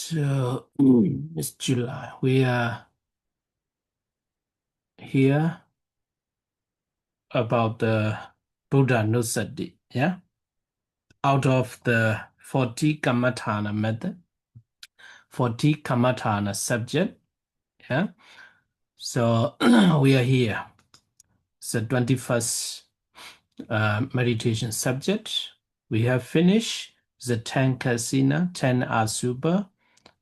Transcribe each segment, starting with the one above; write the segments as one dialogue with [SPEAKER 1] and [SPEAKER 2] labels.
[SPEAKER 1] So, it's July. We are here about the Buddha Nusati, yeah? Out of the 40 Kammatthana method, 40 Kammatthana subject, yeah? So, we are here. It's the 21st meditation subject. We have finished the 10 Kasina, 10 Asubha,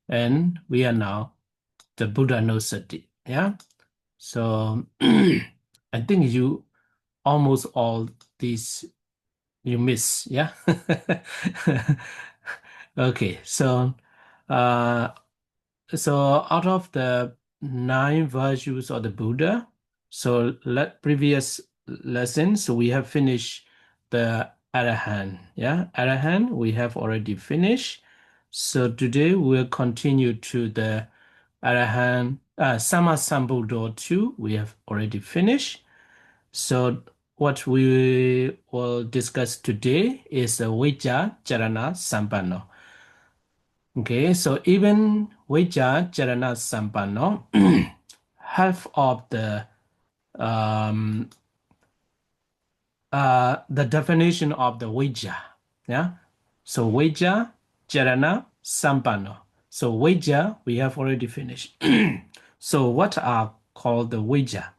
[SPEAKER 1] and we are now the Buddha Nusati, yeah? So, I think you almost all these you miss, yeah. Okay, so out of the 9 virtues of the Buddha, so previous lessons we have finished the Arahant, yeah. Arahant we have already finished. So today we'll continue to the Arahant Sammasambuddho 2. We have already finished. So what we will discuss today is Vijja Charana Sampanno. Okay, so even Vijja Charana Sampanno, half of the definition of the Vijja, yeah. So Vijja Charana Sampanno. So Vijja we have already finished. So what are called the Vijja?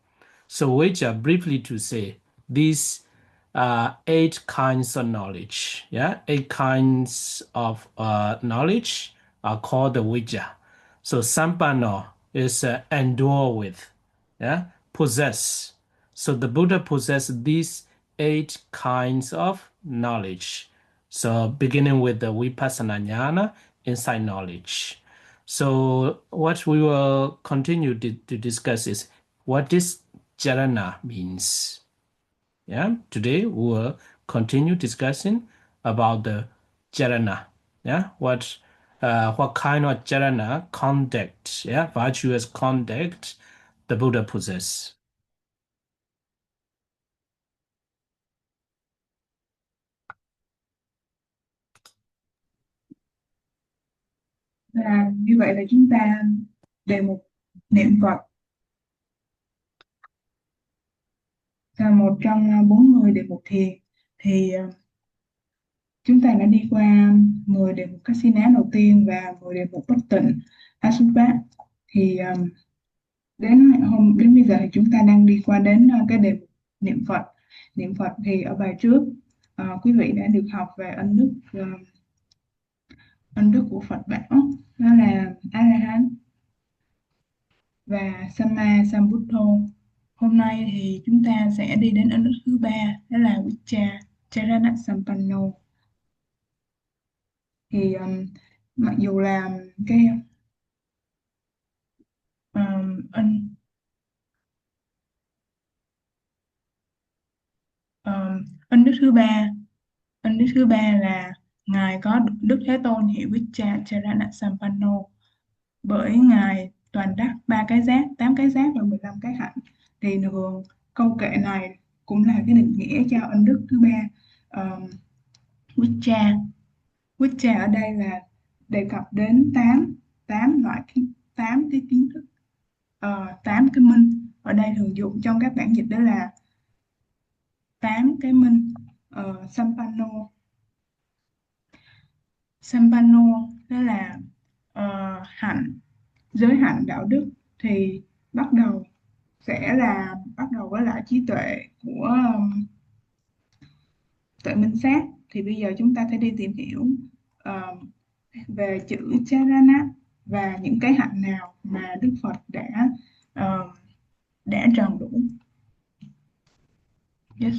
[SPEAKER 1] So Vijja, briefly to say, these 8 kinds of knowledge, yeah, 8 kinds of knowledge are called the Vijja. So Sampanno is endure with, yeah, possess. So the Buddha possessed these 8 kinds of knowledge. So beginning with the Vipassana Jnana, insight knowledge. So what we will continue to discuss is what is Charana means. Yeah, today we will continue discussing about the Charana. Yeah, what kind of Charana conduct, yeah, virtuous conduct the Buddha possess.
[SPEAKER 2] Và như vậy là chúng ta đề mục niệm Phật là một trong 40 đề mục thiền. Thì chúng ta đã đi qua 10 đề mục Kasina đầu tiên và 10 đề mục bất tịnh Asubha. Thì đến bây giờ thì chúng ta đang đi qua đến cái đề mục niệm Phật. Niệm Phật thì ở bài trước quý vị đã được học về ân đức của Phật bảo, đó là A-la-hán và Samma Sambuddho. Hôm nay thì chúng ta sẽ đi đến ấn đức thứ 3, đó là Vijja Charana Sampanno. Thì mặc dù là cái ân đức thứ ba là ngài có Đức Thế Tôn hiệu Vijja Charana Sampanno, bởi ngài toàn đắc 3 cái giác, 8 cái giác và 15 cái hạnh. Thì thường câu kệ này cũng là cái định nghĩa cho ân đức thứ 3. Vijja ở đây là đề cập đến 8 cái kiến thức, 8 cái minh. Ở đây thường dùng trong các bản dịch đó là 8 cái minh. Sampanno đó là hạnh, giới hạnh đạo đức. Thì bắt đầu với lại trí tuệ của tuệ minh sát. Thì bây giờ chúng ta sẽ đi tìm hiểu về chữ Charana và những cái hạnh nào mà Đức Phật đã tròn đủ. Yes.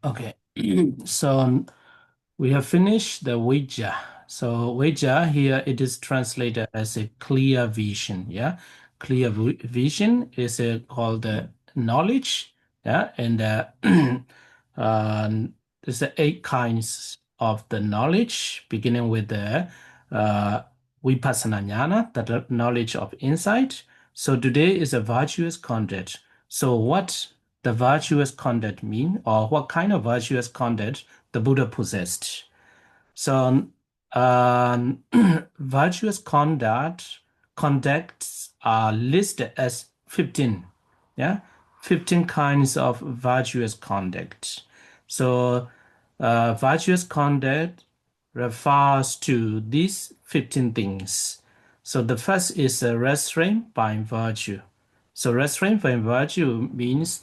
[SPEAKER 1] Okay. So we have finished the Vijja. So Vijja here it is translated as a clear vision. Yeah, clear vision is called the knowledge. Yeah, and there's the 8 kinds of the knowledge, beginning with the Vipassana Jnana, the knowledge of insight. So today is a virtuous conduct. So what the virtuous conduct mean, or what kind of virtuous conduct the Buddha possessed? So virtuous conducts are listed as 15. Yeah, 15 kinds of virtuous conduct. So, virtuous conduct refers to these 15 things. So, the first is restraint by virtue. So, restraint by virtue means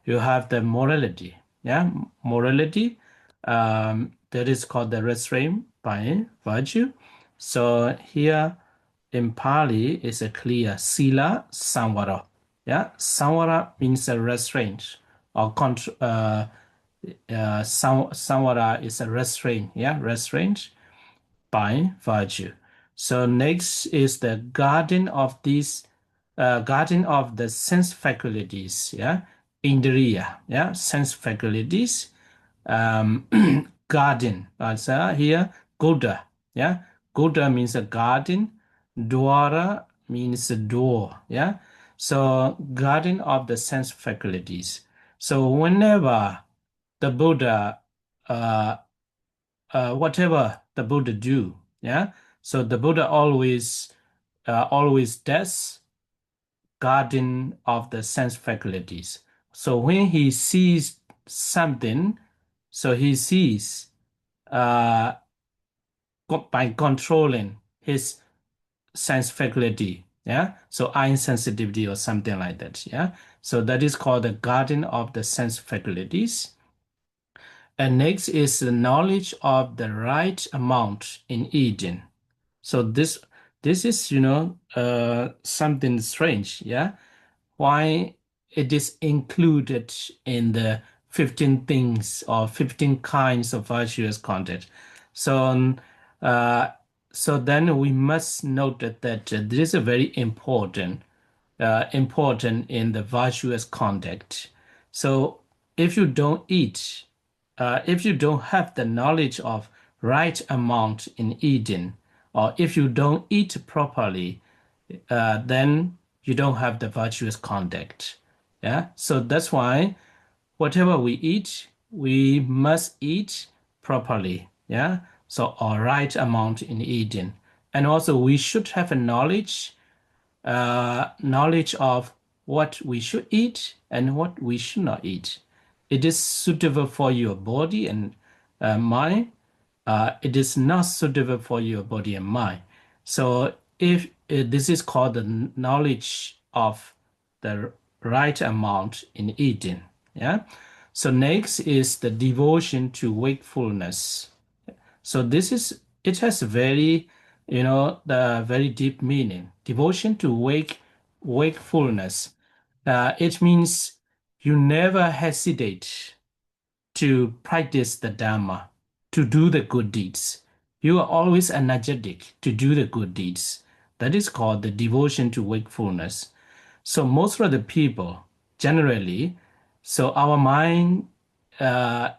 [SPEAKER 1] you have the morality. Yeah, morality. That is called the restraint by virtue. So here in Pali is a clear sila samvara. Yeah, samvara means a restraint or samvara is a restraint. Yeah, restraint by virtue. So next is the guardian of these, guardian of the sense faculties. Yeah, indriya. Yeah, sense faculties. Um, Garden. Here, Goda. Yeah, Goda means a garden. Dwara means a door. Yeah, so garden of the sense faculties. So whenever the Buddha, whatever the Buddha do, yeah, so the Buddha always does garden of the sense faculties. So when he sees something, so he sees by controlling his sense faculty. Yeah. So eye sensitivity or something like that. Yeah. So that is called the guardian of the sense faculties. And next is the knowledge of the right amount in eating. So this is something strange. Yeah. Why it is included in the 15 things or 15 kinds of virtuous conduct. So, so then we must note that this is a very important in the virtuous conduct. So if you don't eat, if you don't have the knowledge of right amount in eating, or if you don't eat properly, then you don't have the virtuous conduct. Yeah. So that's why whatever we eat, we must eat properly. Yeah. So a right amount in eating. And also we should have a knowledge of what we should eat and what we should not eat. It is suitable for your body and mind. It is not suitable for your body and mind. So if this is called the knowledge of the right amount in eating. Yeah. So next is the devotion to wakefulness. So it has very, the very deep meaning. Devotion to wakefulness. It means you never hesitate to practice the Dharma, to do the good deeds. You are always energetic to do the good deeds. That is called the devotion to wakefulness. So most of the people, generally, so uh,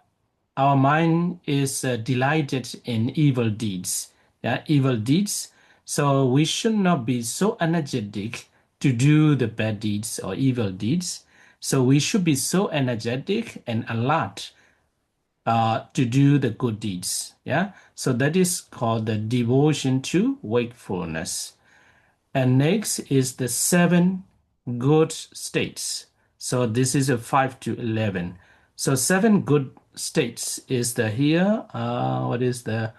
[SPEAKER 1] our mind is delighted in evil deeds. Yeah, evil deeds. So we should not be so energetic to do the bad deeds or evil deeds. So we should be so energetic and alert to do the good deeds. Yeah. So that is called the devotion to wakefulness. And next is the 7 good states. So this is a 5 to 11. So 7 good states is the here. What is the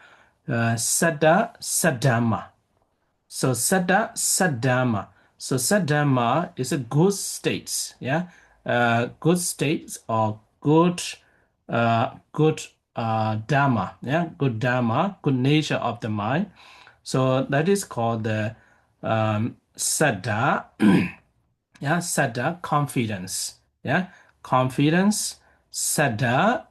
[SPEAKER 1] Saddha Saddhamma? So Saddha Saddhamma. So Saddhamma is a good states. Yeah, good states or good Dharma. Yeah, good Dharma, good nature of the mind. So that is called the Saddha. Yeah, Saddha, confidence. Yeah, confidence. Saddha,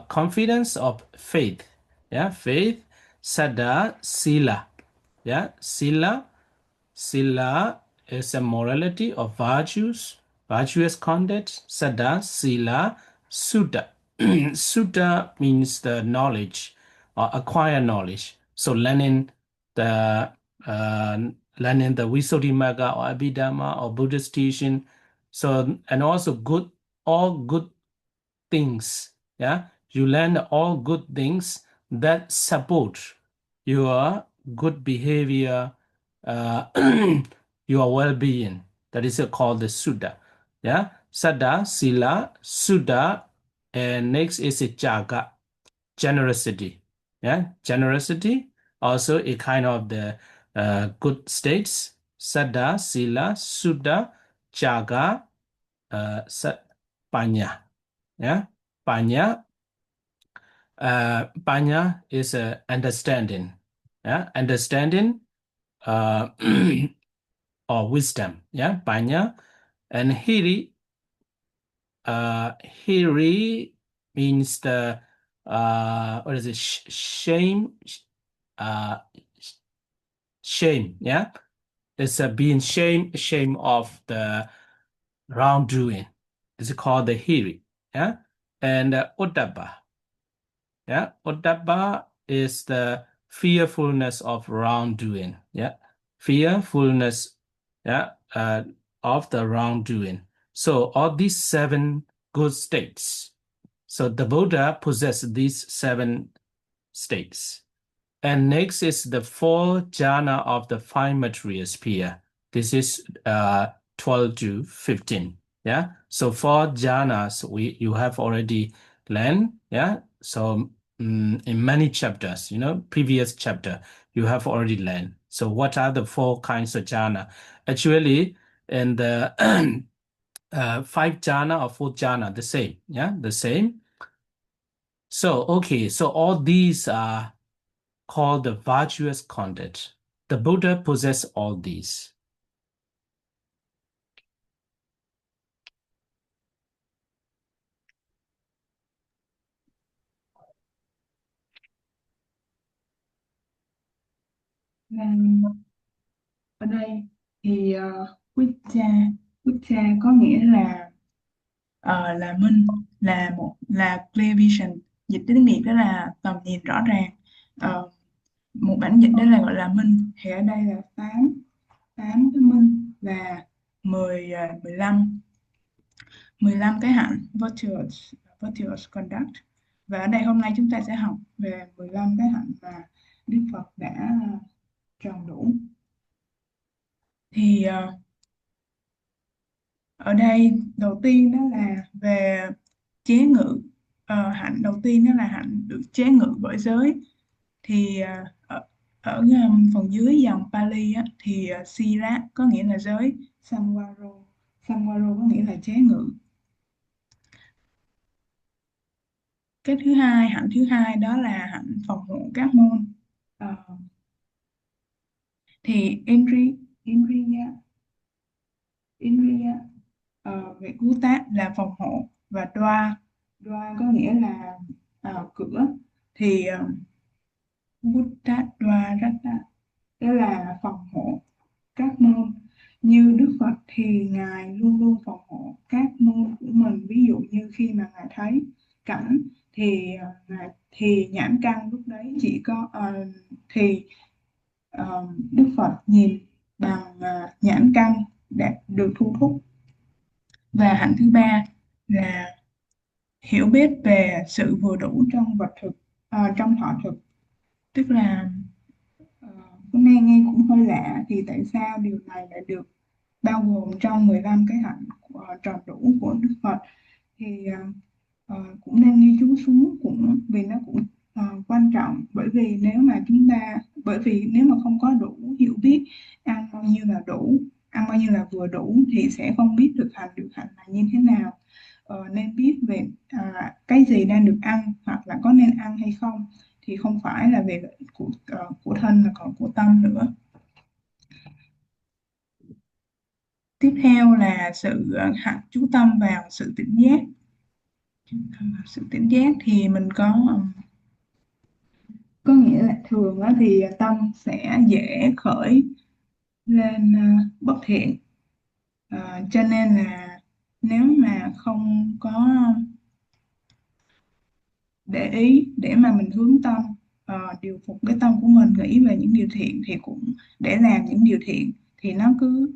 [SPEAKER 1] confidence of faith. Yeah, faith. Saddha, sila. Yeah, sila is a morality of virtues, virtuous conduct. Saddha, sila, sutta. Sutta means the knowledge or acquire knowledge. So the uh, learning the Visuddhimagga or Abhidhamma or Buddhist teaching. So and also all good things. Yeah, you learn all good things that support your good behavior, your well-being. That is called the Sudha. Yeah, Sada, Sila, Sudha, and next is a Jaga, generosity. Yeah, generosity, also a kind of the good states. Sada, Sila, Sudha, Jaga, Panya. Yeah, Panya. Panya is understanding. Yeah, understanding or wisdom. Yeah, Panya. And Hiri means the what is it? Shame. Uh, shame. Yeah, it's being shame of the wrongdoing. It's called the hiri. Yeah, and Uddhava. Yeah, Uddhava is the fearfulness of wrongdoing. Yeah, fearfulness. Yeah, of the wrongdoing. So all these 7 good states. So the Buddha possessed these 7 states. And next is the 4 jhana of the 5 material sphere. This is 12 to 15. Yeah. So 4 jhanas you have already learned. Yeah. So in many chapters, previous chapter, you have already learned. So what are the 4 kinds of jhana? Actually, in the 5 jhana or 4 jhana, the same. Yeah, the same. So, okay. So all these are called the virtuous conduct. The Buddha possessed all these.
[SPEAKER 2] Ở đây thì Vichcha có nghĩa là minh, là clear vision, dịch tiếng Việt đó là tầm nhìn rõ ràng. Một bản dịch đó là gọi là minh, thì ở đây là 8 cái minh và 15 cái hạnh virtuous conduct. Và ở đây hôm nay chúng ta sẽ học về 15 cái hạnh mà Đức Phật đã tròn đủ. Thì ở đây đầu tiên đó là về chế ngự. Hạnh đầu tiên đó là hạnh được chế ngự bởi giới. Thì ở phần dưới dòng Pali á, thì Sila có nghĩa là giới, Samvaro có nghĩa là chế ngự. Cái thứ hai, hạnh thứ hai đó là hạnh phòng hộ các môn. Thì Indriya về cú tác là phòng hộ, và đoa có nghĩa là cửa. Thì Buddha đoa rata đó là phòng hộ các môn. Như Đức Phật thì Ngài luôn luôn phòng hộ các môn của mình. Ví dụ như khi mà Ngài thấy cảnh thì nhãn căn lúc đấy chỉ có Đức Phật nhìn bằng nhãn căn để được thu hút. Và hạnh thứ ba là hiểu biết về sự vừa đủ trong vật thực, trong thọ thực. Tức là hôm nay nghe cũng hơi lạ, thì tại sao điều này lại được bao gồm trong 15 cái hạnh tròn đủ của Đức Phật. Thì cũng nên ghi chú xuống, vì nó cũng quan trọng. Bởi vì nếu mà không có đủ hiểu biết ăn bao nhiêu là đủ, ăn bao nhiêu là vừa đủ, thì sẽ không biết thực hành điều hạnh là như thế nào. Nên biết về cái gì đang được ăn hoặc là có nên ăn hay không, thì không phải là về lợi ích của thân mà còn của tâm nữa. Tiếp theo là sự chú tâm vào sự tỉnh giác. Sự tỉnh giác thì mình có nghĩa là thường thì tâm sẽ dễ khởi lên bất thiện. Cho nên là nếu mà không có để ý để mà mình hướng tâm, điều phục cái tâm của mình nghĩ về những điều thiện, thì cũng để làm những điều thiện thì nó cứ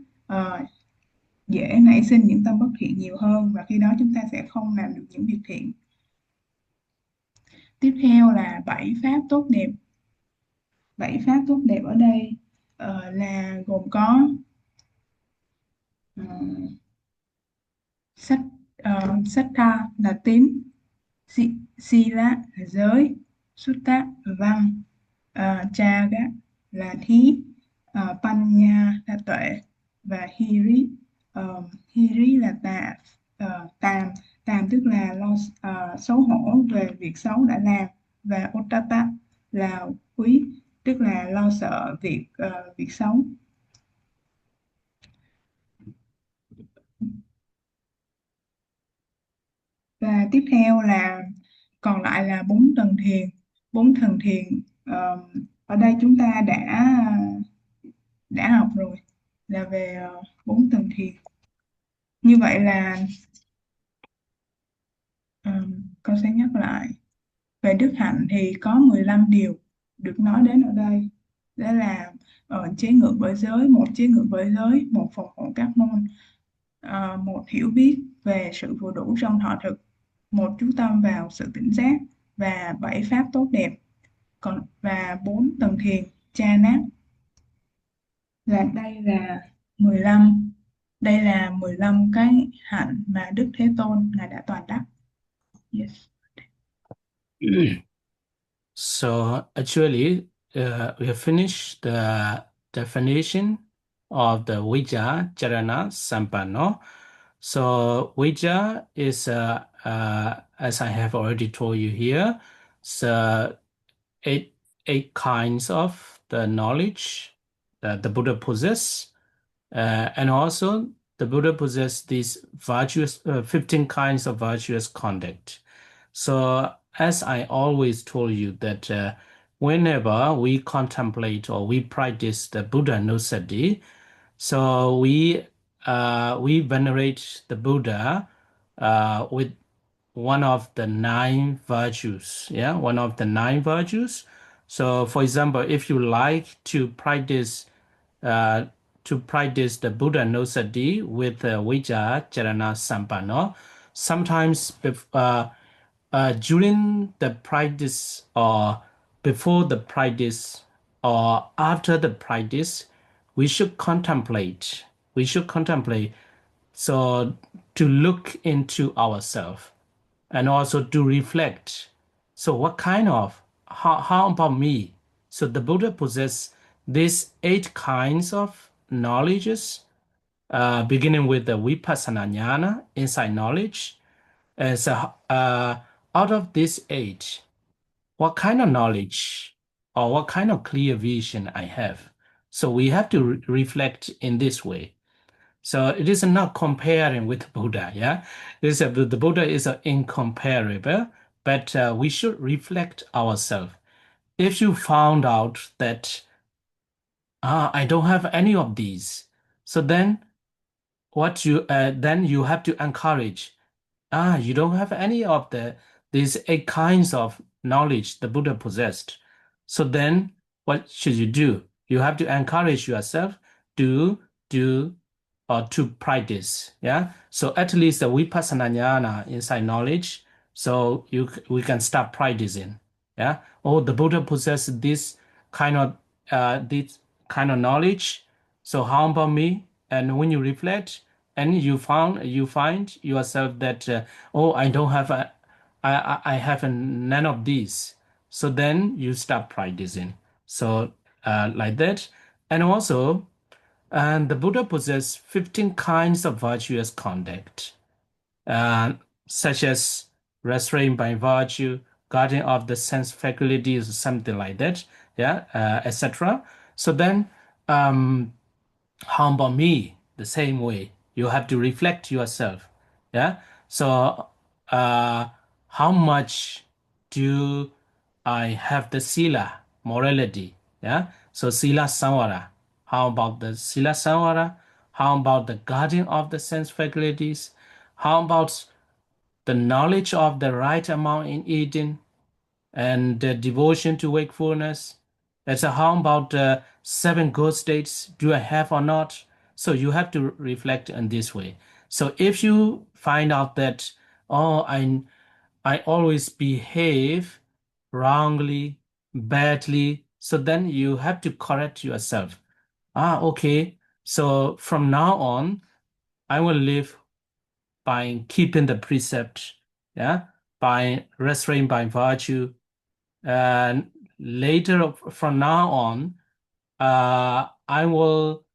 [SPEAKER 2] dễ nảy sinh những tâm bất thiện nhiều hơn, và khi đó chúng ta sẽ không làm được những việc thiện. Tiếp theo là 7 pháp tốt đẹp. 7 pháp tốt đẹp ở đây là gồm có Sattha là tín, Sila là giới, Sutta là văn, Chaga là thí, Panya là tuệ, và Hiri là tàm tức là xấu hổ về việc xấu đã làm, và Ottata là quý tức là lo sợ việc xấu. Và tiếp theo là còn lại là 4 tầng thiền. 4 tầng thiền ở đây chúng ta đã học rồi, là về 4 tầng thiền. Như vậy là con sẽ nhắc lại. Về đức hạnh thì có 15 điều được nói đến ở đây. Đó là chế ngự bởi giới, một chế ngự bởi giới, một phòng hộ các môn, một hiểu biết về sự vừa đủ trong thọ thực, một chú tâm vào sự tỉnh giác, và 7 pháp tốt đẹp. Và 4 tầng thiền Chana là đây là 15 cái hạnh mà Đức Thế Tôn ngài đã toàn đắc. Yes.
[SPEAKER 1] So actually, we have finished the definition of the Vijja Charana Sampanno. So Vijja is, as I have already told you here, so eight kinds of the knowledge that the Buddha possess, and also the Buddha possess these virtuous 15 kinds of virtuous conduct. So as I always told you that whenever we contemplate or we practice the Buddha Nusati, so we venerate the Buddha with one of the 9 virtues. Yeah, one of the 9 virtues. So, for example, if you like to practice the Buddha Nusati with Vijja Charana Sampanno, sometimes during the practice or before the practice or after the practice, we should contemplate. So to look into ourselves and also to reflect. So what kind of, how about me? So the Buddha possessed these 8 kinds of knowledges, beginning with the Vipassana Jnana, insight knowledge. And so out of these 8, what kind of knowledge or what kind of clear vision I have? So we have to reflect in this way. So it is not comparing with Buddha, yeah? The Buddha is incomparable, but we should reflect ourselves. If you found out that I don't have any of these, so then then you have to encourage. You don't have any of these 8 kinds of knowledge the Buddha possessed. So then what should you do? You have to encourage yourself to do or to practice. Yeah. So at least the Vipassana Jnana insight knowledge. So we can start practicing. Yeah. Oh, the Buddha possessed this kind of knowledge. So how about me? And when you reflect, and you find yourself that I don't have I have none of these. So then you start practicing. So like that, and also, and the Buddha possessed 15 kinds of virtuous conduct, such as restraint by virtue, guarding of the sense faculties, something like that, yeah, etc. So then, how about me? The same way, you have to reflect yourself, yeah. So, how much do I have the sila morality? Yeah. So sila samvara. How about the sila samvara? How about the guarding of the sense faculties? How about the knowledge of the right amount in eating and the devotion to wakefulness? That's how about the 7 good states do I have or not? So you have to reflect in this way. So if you find out that I always behave wrongly, badly, So then you have to correct yourself. Okay. So from now on, I will live by keeping the precept, yeah, by restraint by virtue. And later from now on, I will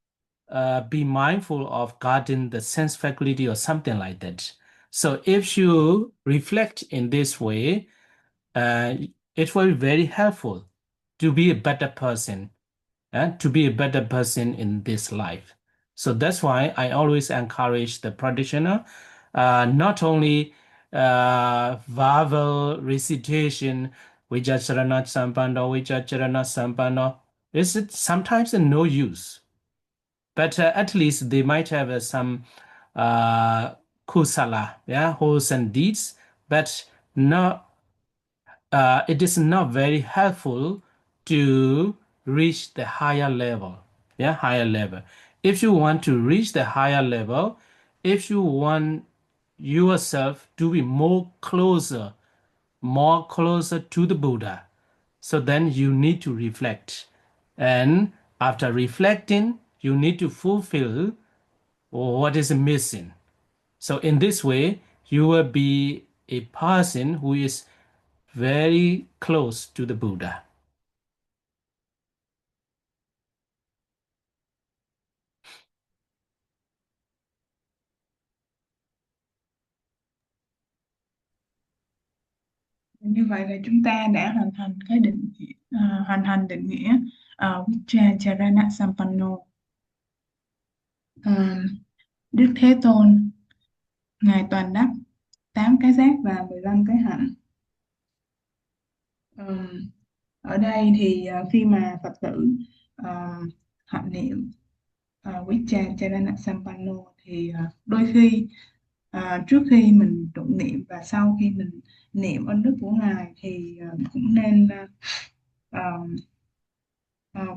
[SPEAKER 1] be mindful of guarding the sense faculty or something like that. So if you reflect in this way, it will be very helpful to be a better person, to be a better person in this life. So that's why I always encourage the practitioner, not only verbal recitation, Vijacharana Sampano, Vijacharana Sampano, is it sometimes no use. But at least they might have some kusala, yeah, wholesome deeds, but no, it is not very helpful to reach the higher level. Yeah, higher level. If you want to reach the higher level, if you want yourself to be more closer to the Buddha, so then you need to reflect. And after reflecting, you need to fulfill what is missing. So in this way, you will be a person who is very close to the Buddha.
[SPEAKER 2] Như vậy là chúng ta đã hoàn thành cái hoàn thành định nghĩa Vichacharana Sampanno. Đức Thế Tôn ngài toàn đắc 8 cái giác và 15 cái hạnh. Ở đây thì khi mà Phật tử hạnh niệm Vichacharana Sampanno thì đôi khi trước khi mình tụng niệm và sau khi mình niệm ân đức của ngài thì cũng nên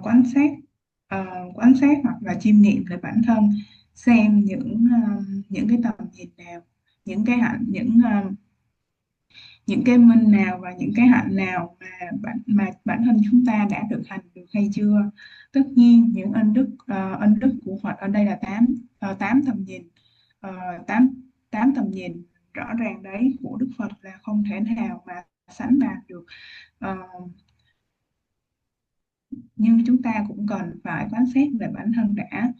[SPEAKER 2] quan sát hoặc là chiêm nghiệm lại bản thân, xem những cái tầm nhìn nào, những cái hạnh, những cái minh nào và những cái hạnh nào mà bản thân chúng ta đã thực hành được hay chưa. Tất nhiên những ân đức của Phật ở đây là 8 tầm nhìn, 8 tầm nhìn rõ ràng đấy của Đức Phật là không thể nào mà sánh bằng được. Nhưng chúng ta cũng cần phải quan sát về bản thân đã.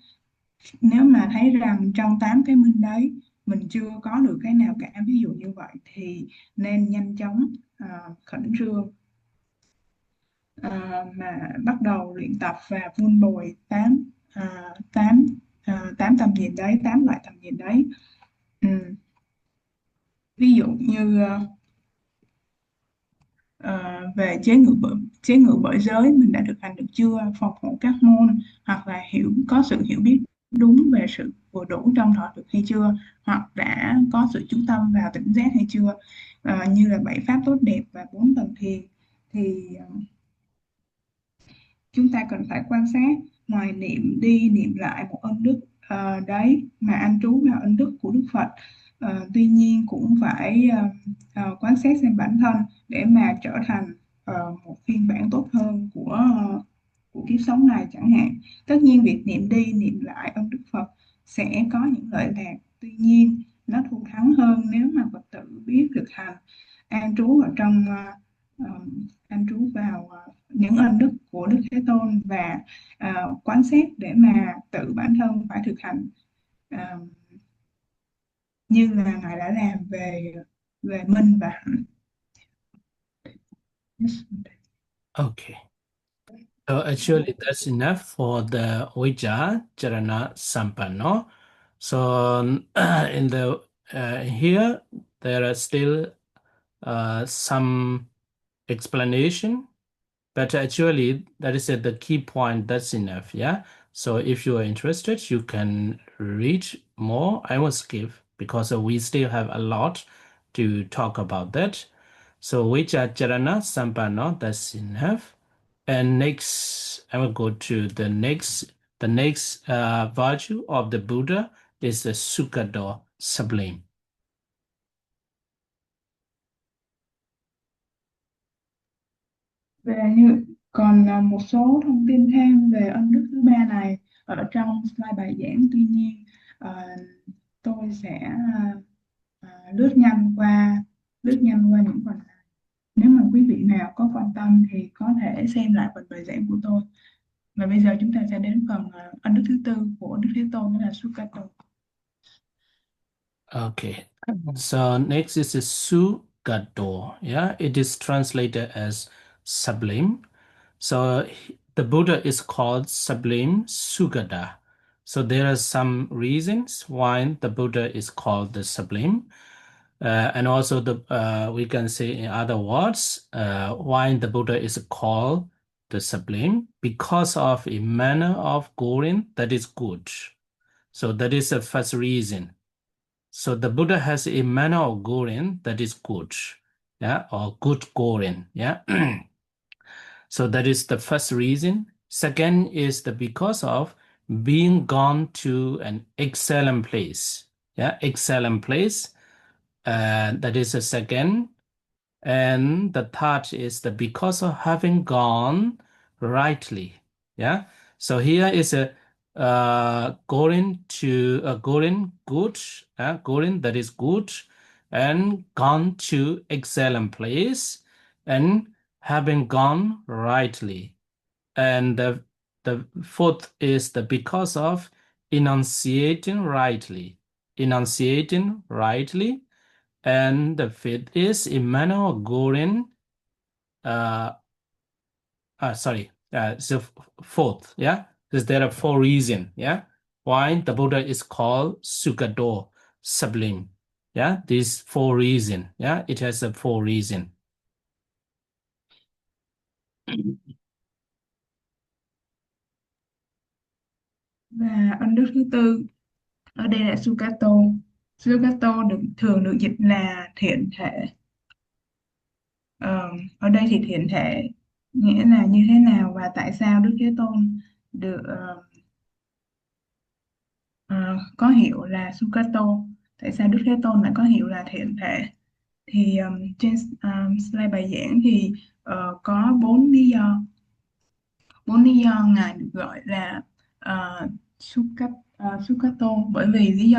[SPEAKER 2] Nếu mà thấy rằng trong 8 cái minh đấy mình chưa có được cái nào cả, ví dụ như vậy, thì nên nhanh chóng khẩn trương mà bắt đầu luyện tập và vun bồi 8 tầm nhìn đấy, 8 loại tầm nhìn đấy. Ví dụ như về chế ngự bởi giới mình đã thực hành được chưa, phòng hộ các môn, hoặc là có sự hiểu biết đúng về sự vừa đủ trong thọ thực hay chưa, hoặc đã có sự chú tâm vào tỉnh giác hay chưa, như là 7 pháp tốt đẹp và 4 tầng thiền. Thì chúng ta cần phải quan sát, ngoài niệm đi niệm lại một ân đức đấy mà an trú vào ân đức của Đức Phật. Tuy nhiên cũng phải quan sát xem bản thân để mà trở thành một phiên bản tốt hơn của kiếp sống này chẳng hạn. Tất nhiên việc niệm đi niệm lại ân đức Phật sẽ có những lợi lạc, tuy nhiên nó thù thắng hơn nếu mà Phật tử biết thực hành an trú vào những ân đức của Đức Thế Tôn và quan sát để mà tự bản thân phải thực hành như là ngài đã làm về minh và hạnh.
[SPEAKER 1] Okay. So actually that's enough for the Vijacharana Sampanno. So in the here there are still some explanation, but actually that is the key point. That's enough. Yeah. So if you are interested, you can read more. I will skip because we still have a lot to talk about that. So Vijacharana Sampanno, that's enough. And next, I will go to the next virtue of the Buddha is the Sukado, sublime.
[SPEAKER 2] Về Còn một số thông tin thêm về ân đức thứ ba này ở trong slide bài giảng. Tuy nhiên tôi sẽ lướt nhanh qua những phần này. Nếu mà quý vị nào có quan tâm thì có thể xem lại phần bài giảng của tôi. Và bây giờ chúng ta sẽ đến phần ân đức thứ tư của Đức Thế Tôn, đó là Sukato.
[SPEAKER 1] Okay, so next is Sugato. Yeah, it is translated as sublime. So the Buddha is called sublime Sugata. So there are some reasons why the Buddha is called the sublime. And also we can say in other words, why the Buddha is called the sublime, because of a manner of going that is good. So that is the first reason. So the Buddha has a manner of going that is good, yeah, or good going, yeah. So that is the first reason. Second is because of being gone to an excellent place, yeah, excellent place. That is the second. And the third is because of having gone rightly, yeah. So here is a going good, going that is good, and gone to excellent place, and having gone rightly. And the fourth is because of enunciating rightly, and the fifth is Emmanuel Gorin. So fourth, yeah, because there are four reasons, yeah, why the Buddha is called Sugado, sublime. Yeah, these four reasons, yeah, it has a four reason.
[SPEAKER 2] Và ân đức thứ tư ở đây là Sukato. Sukato thường được dịch là thiện thể. Ở đây thì thiện thể nghĩa là như thế nào và tại sao Đức Thế Tôn được có hiệu là Sukato, tại sao Đức Thế Tôn lại có hiệu là thiện thể? Thì trên slide bài giảng thì có bốn lý do ngài được gọi là Sukato. Bởi vì lý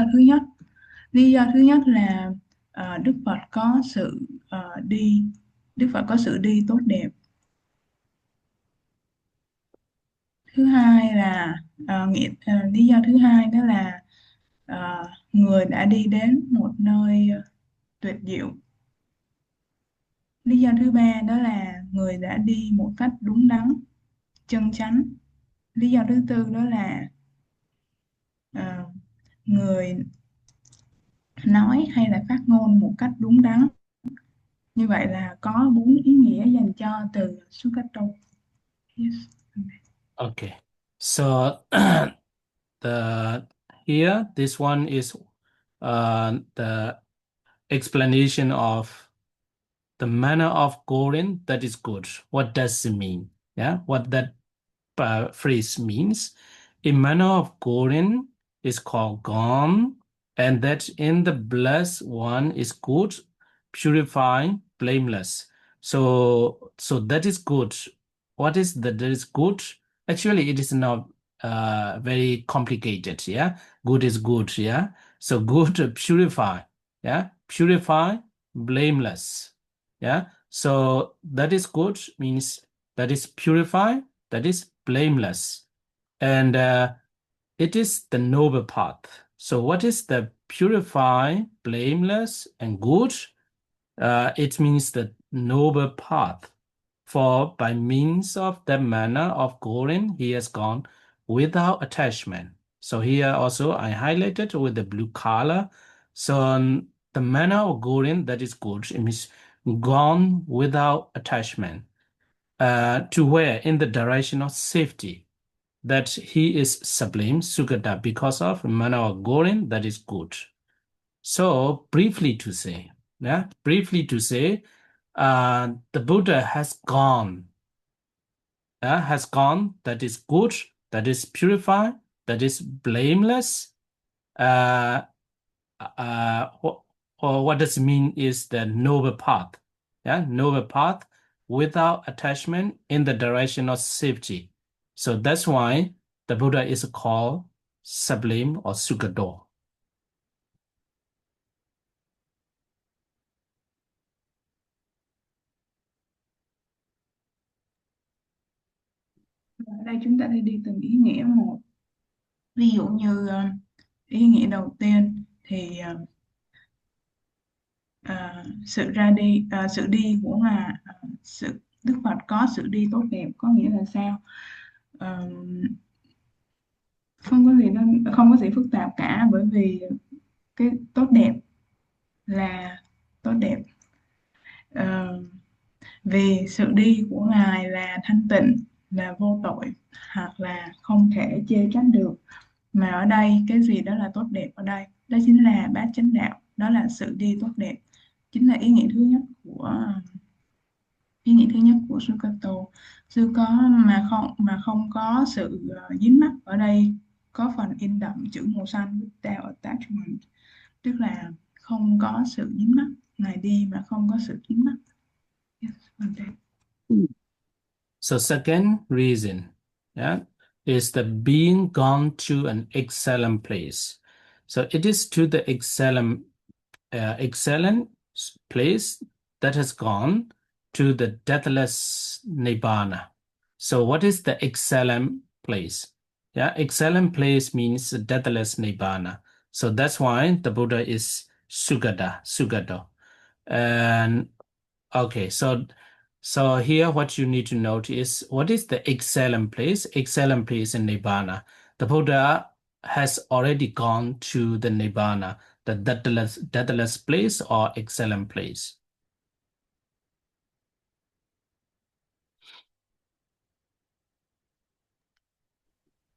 [SPEAKER 2] do thứ nhất là Đức Phật có sự đi tốt đẹp. Thứ hai là lý do thứ hai đó là người đã đi đến một nơi tuyệt diệu. Lý do thứ ba đó là người đã đi một cách đúng đắn, chân chánh. Lý do thứ tư đó là người nói hay là phát ngôn một cách đúng đắn. Như vậy là có bốn ý nghĩa dành cho từ Sukato. Yes.
[SPEAKER 1] Okay, so here this one is the explanation of the manner of going that is good. What does it mean? Yeah, what that phrase means. A manner of going is called gone, and that in the blessed one is good, purifying, blameless. So that is good. What is that is good? Actually, it is not very complicated. Yeah, good is good. Yeah, so good, purify. Yeah, purify, blameless. Yeah, so that is good means that is purify, that is blameless, and it is the noble path. So what is the purify, blameless, and good? It means the noble path. For by means of the manner of going, he has gone without attachment. So here also I highlighted with the blue color. So the manner of going that is good, it means gone without attachment. To where? In the direction of safety. That he is sublime, Sugata, because of manner of going that is good. So briefly to say, the Buddha has gone, that is good, that is purified, that is blameless. Or what does it mean is the noble path. Yeah, noble path. without attachment in the direction of safety. So that's why the Buddha is called sublime or Sugado.
[SPEAKER 2] Ở đây chúng ta sẽ đi từng ý nghĩa một. Ví dụ như ý nghĩa đầu tiên thì sự đi của Đức Phật có sự đi tốt đẹp, có nghĩa là sao? Không có gì phức tạp cả, bởi vì cái tốt đẹp là tốt đẹp. Vì sự đi của Ngài là thanh tịnh, là vô tội, hoặc là không thể chê trách được. Mà ở đây cái gì đó là tốt đẹp ở đây? Đó chính là bát chánh đạo, đó là sự đi tốt đẹp, chính là ý nghĩa thứ nhất của Sukato. Sư có mà không có sự dính mắc. Ở đây có phần in đậm chữ màu xanh without attachment, tức là không có sự dính mắc. Ngài đi mà không có sự dính mắc.
[SPEAKER 1] So second reason, yeah, is the being gone to an excellent place. So it is to the excellent place that has gone to the deathless Nibbana. So what is the excellent place? Yeah, excellent place means deathless Nibbana. So that's why the Buddha is Sugado. And okay, so here what you need to note is what is the excellent place? Excellent place in Nibbana. The Buddha has already gone to the Nibbana, the deathless place or excellent place.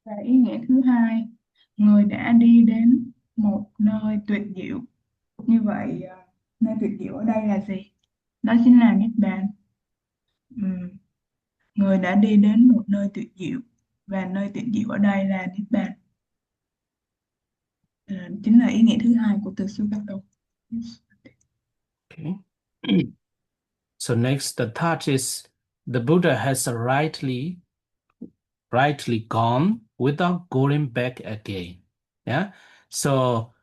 [SPEAKER 2] Và ý nghĩa thứ hai, người đã đi đến một nơi tuyệt diệu. Như vậy, nơi tuyệt diệu ở đây là gì? Đó chính là Niết Bàn. Người đã đi đến một nơi tuyệt diệu, và nơi tuyệt diệu ở đây là Niết Bàn. Chính là ý nghĩa thứ hai của từ Sukato. Yes.
[SPEAKER 1] Okay. So next, the third is the Buddha has rightly gone without going back again. Yeah. So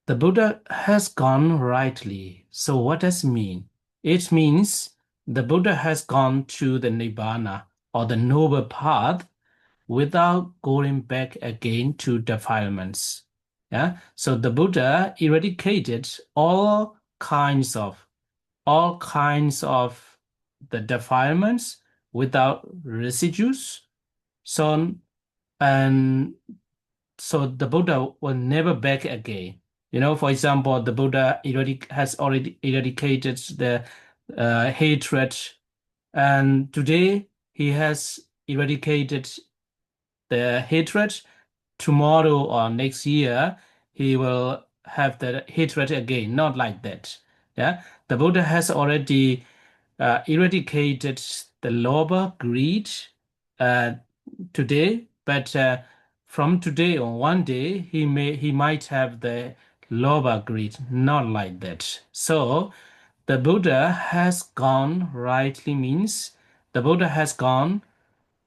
[SPEAKER 1] the Buddha has gone rightly. So what does it mean? It means the Buddha has gone to the Nibbana or the noble path without going back again to defilements. Yeah. So the Buddha eradicated all kinds of the defilements without residues. So the Buddha will never back again. You know, for example, the Buddha has already eradicated the hatred, and today he has eradicated the hatred. Tomorrow or next year, he will have the hatred again. Not like that. Yeah, the Buddha has already eradicated the lobha, greed today, but from today on one day he might have the lobha, greed. Not like that. So the Buddha has gone rightly means the Buddha has gone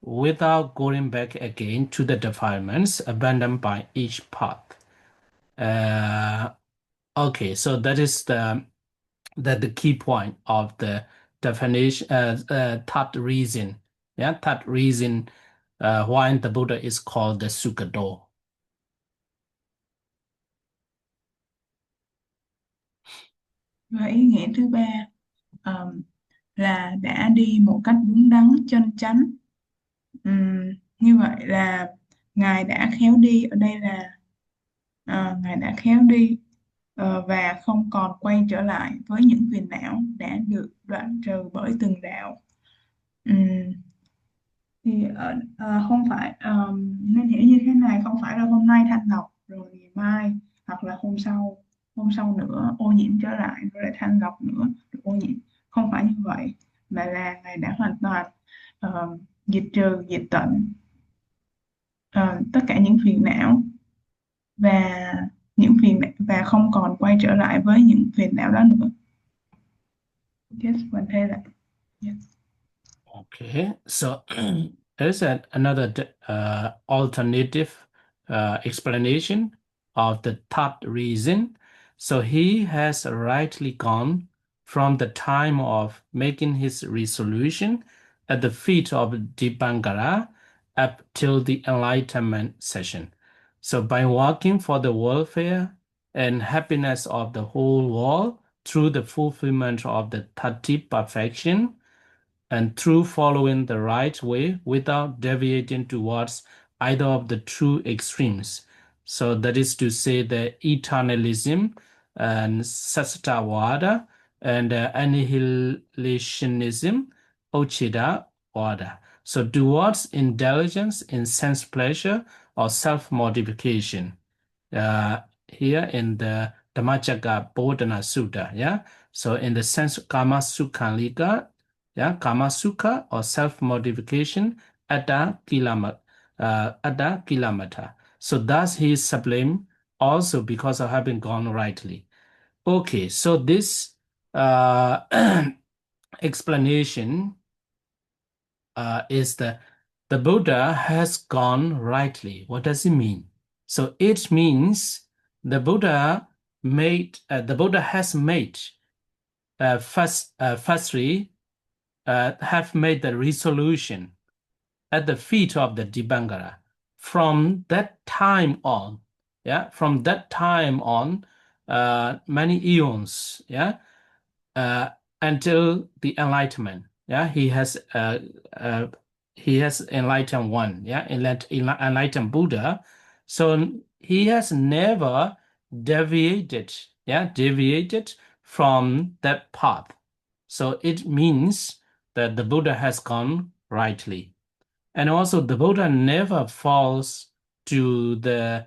[SPEAKER 1] without going back again to the defilements abandoned by each path. Okay, so that is the key point of the definition, third reason. Yeah, third reason why the Buddha is called the Sugado.
[SPEAKER 2] Và ý nghĩa thứ ba là đã đi một cách đúng đắn, chân chánh. Như vậy là Ngài đã khéo đi, ở đây là Ngài đã khéo đi và không còn quay trở lại với những phiền não đã được đoạn trừ bởi từng đạo. Thì không phải nên hiểu như thế này, không phải là hôm nay thanh lọc rồi ngày mai hoặc là hôm sau nữa ô nhiễm trở lại rồi lại thanh lọc nữa rồi ô nhiễm, không phải như vậy, mà là Ngài đã hoàn toàn diệt trừ, diệt tận tất cả những phiền não và không còn quay trở lại với những phiền não đó nữa. Yes, mình thấy là yes.
[SPEAKER 1] Okay, so there's another alternative explanation of the third reason. So he has rightly gone from the time of making his resolution at the feet of Dipankara up till the enlightenment session. So by working for the welfare and happiness of the whole world through the fulfillment of the 30 perfection, and through following the right way without deviating towards either of the two extremes. So that is to say the eternalism and Sastatavada and annihilationism, Ochida order. So towards indulgence in sense pleasure or self-mortification. Here in the Dhammacakka Bodhana Sutta, yeah. So in the sense Kama Sukhalika, yeah, Kama Sukha or self-mortification, Atta Kilamata. So thus he is sublime also because of having gone rightly. Okay, so this explanation is the Buddha has gone rightly. What does it mean? So it means the Buddha has made firstly have made the resolution at the feet of the Dipankara. From that time on, from that time on, many eons, until the enlightenment. He has enlightened one, enlightened Buddha. So he has never deviated from that path. So it means that the Buddha has gone rightly. And also the Buddha never falls to the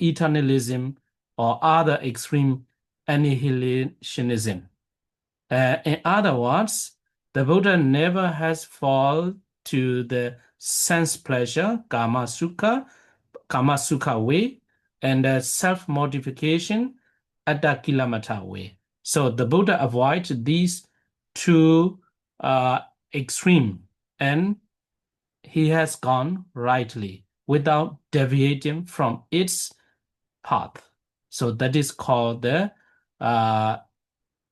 [SPEAKER 1] eternalism or other extreme annihilationism. In other words, the Buddha never has fallen to the sense pleasure, Kama Sukha way, and self-mortification, Attakilamata way. So the Buddha avoids these two extreme, and he has gone rightly without deviating from its path. So that is called the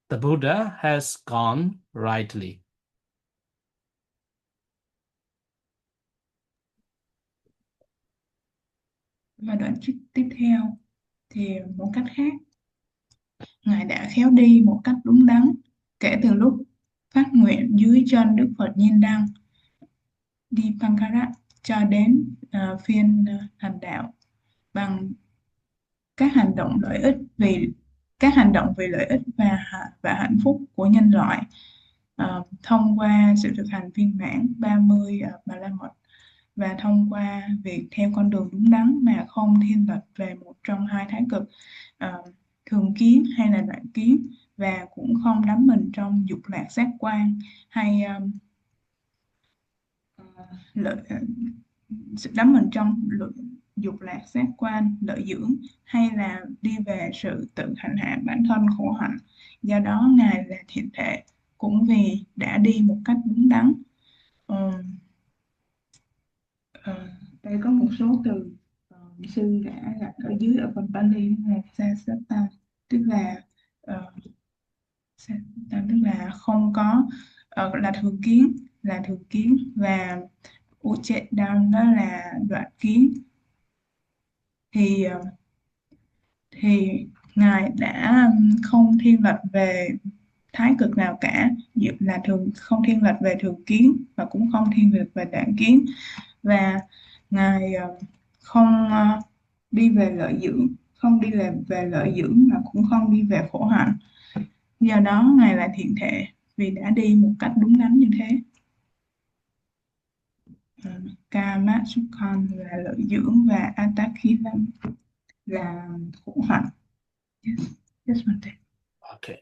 [SPEAKER 1] Buddha has gone rightly.
[SPEAKER 2] Và đoạn trích tiếp theo thì một cách khác, Ngài đã khéo đi một cách đúng đắn kể từ lúc phát nguyện dưới chân Đức Phật Nhiên Đăng Dipankara cho đến phiên hành đạo bằng các hành động vì lợi ích và hạnh phúc của nhân loại thông qua sự thực hành viên mãn 30 Bà La Mật và thông qua việc theo con đường đúng đắn mà không thiên lệch về một trong hai thái cực thường kiến hay là đoạn kiến, và cũng không đắm mình trong dục lạc giác quan hay đắm mình trong dục lạc giác quan lợi dưỡng, hay là đi về sự tự hành hạ bản thân khổ hạnh. Do đó Ngài là thiện thể cũng vì đã đi một cách đúng đắn. Đây có một số từ sư đã gạch ở dưới ở phần Pali là Sasata, tức là không có, là thường kiến, và Uchedam đó là đoạn kiến. Thì Ngài đã không thiên lệch về thái cực nào cả, là không thiên lệch về thường kiến và cũng không thiên lệch về đoạn kiến, và Ngài không đi về lợi dưỡng, mà cũng không đi về khổ hạnh. Do đó Ngài là thiện thể vì đã đi một cách đúng đắn như thế. Kama Sukhan là lợi dưỡng và Atakhilam là khổ hạnh. Yes,
[SPEAKER 1] Okay.